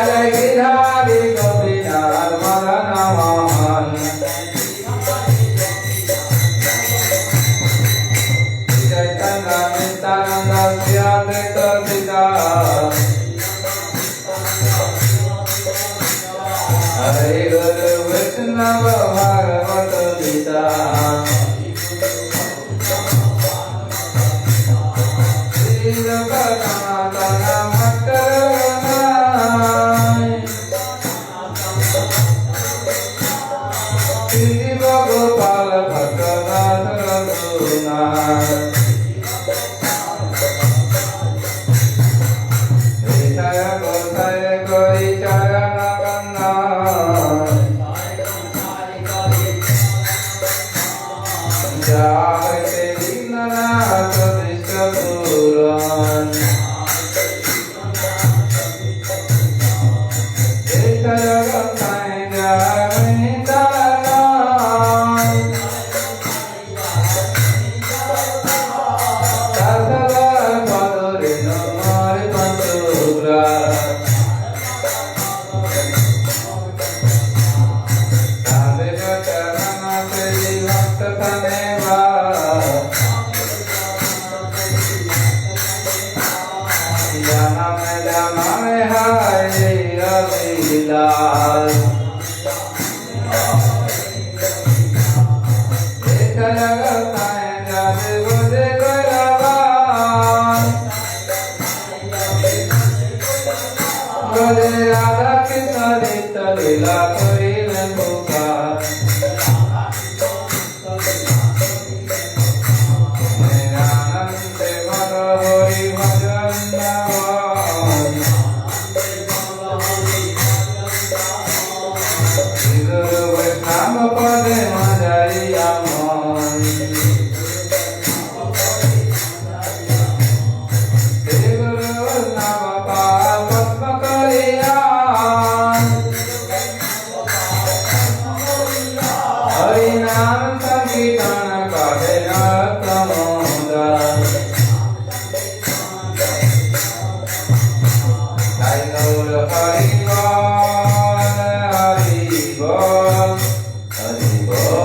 जय गिरधारी गोपीनाथ मदन मोहन चैतन्य नित्यानंद श्री अद्वैत पिता हरे गुरु वैष्णव भागवत गीता श्री जगन्नाथ श्री गोपाल भगवान रघुनाथ विषय गोसाय कोई चरण कन्ना जाते दीननाथ विश्वपुराण विषय गोसाय जय राधा कृष्ण नित्य लीला करिले पुकार आनंद मन हरि भजन गुरु वैष्णव पदे मजाइया मन श्री गुरु वैष्णव पाद पद्म करिया हरि नाम संकीर्तन करे प्रमोदा जय गौर हरि बोल हरि बोल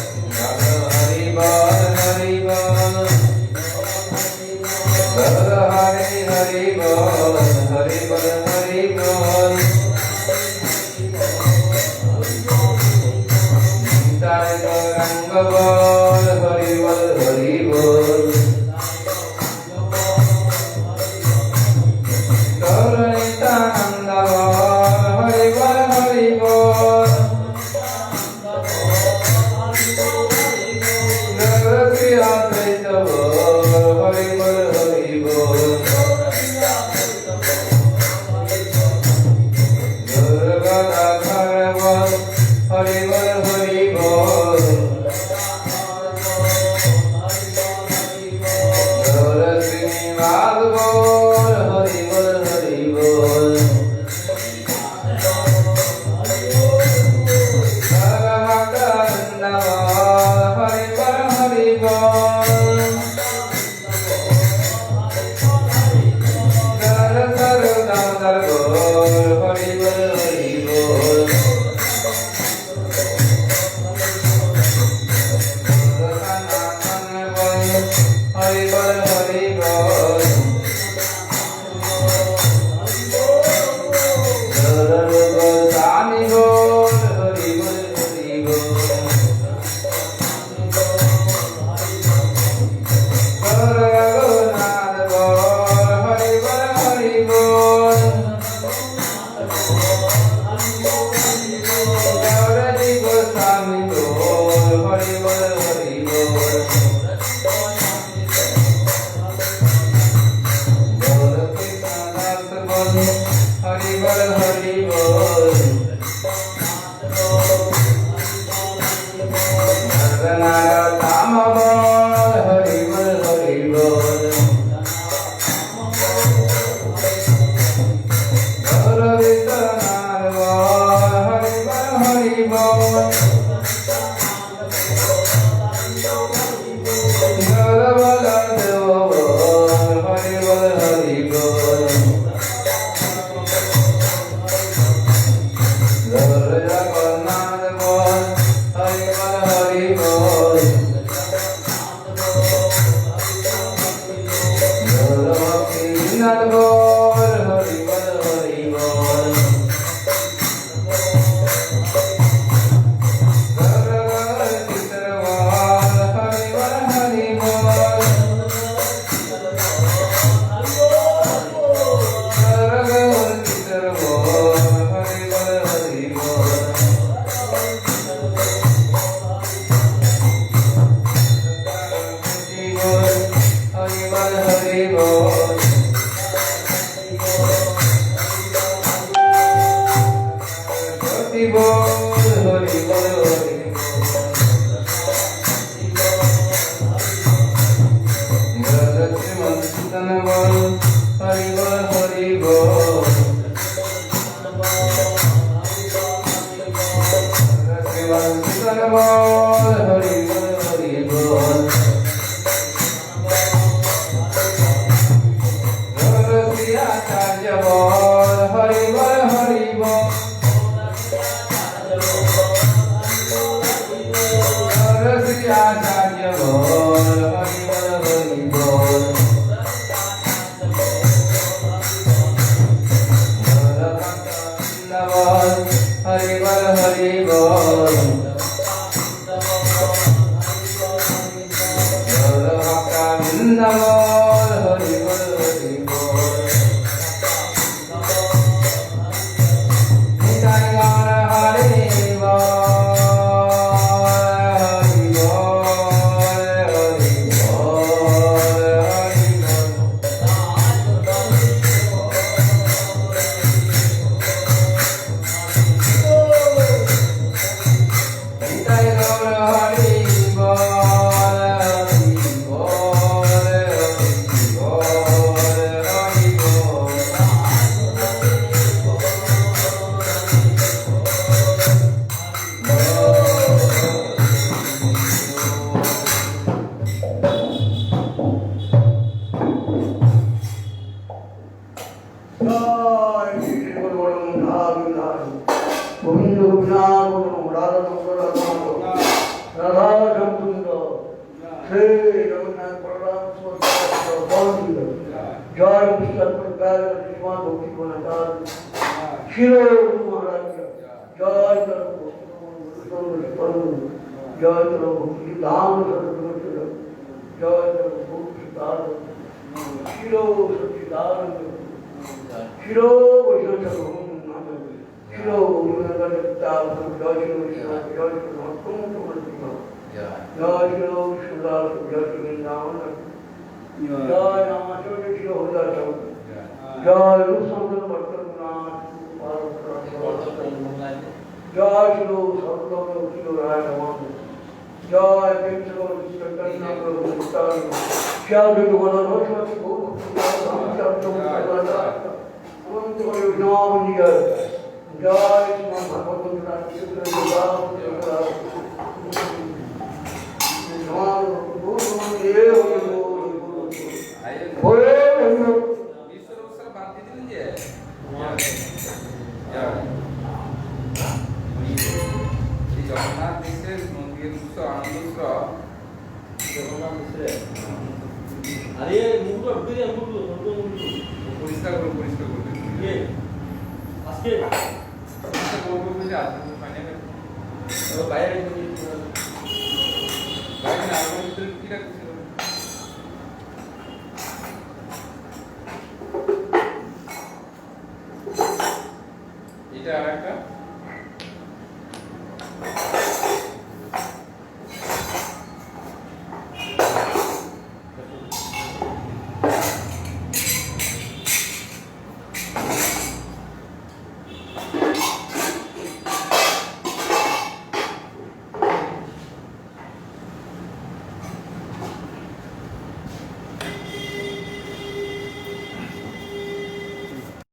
हरि बोल हरि बोल हरि बोल हरि हरि बोल हरि बोल हरि बोल निताय गौरांग बोल हरि बोल हरि बोल गौर नित्यानंद बोल हरि बोल हरि बोल गौर श्री अद्वैत बोल हरि बोल हरि बोल गौर गदाधर बोल हरि बोल हरि बोल गौर श्रीनिवास बोल हरि बोल हरि बोल भगवंत हरि बोल हरि बोल दर दर दामोदर बोल हरि बोल हरि बोल सनातन बोल हरि बोल हरि बोल दर गोसानी बोल हरि बोल हरि बोल दर रघुनाथ बोल हरि बोल हरि बोल गौरी गोस्वामी बोल हरि बोल हरि बोल गौर कृष्णदास बोल हरि बोल हरि बोल नरनारायण धाम बोल हरि बोल हरि बोल गौर विश्वनाथ बोल हरि बोल हरि बोल হরি বল ভক্তি বিনাদ বল হরি বল হরি বল এটা আরেকটা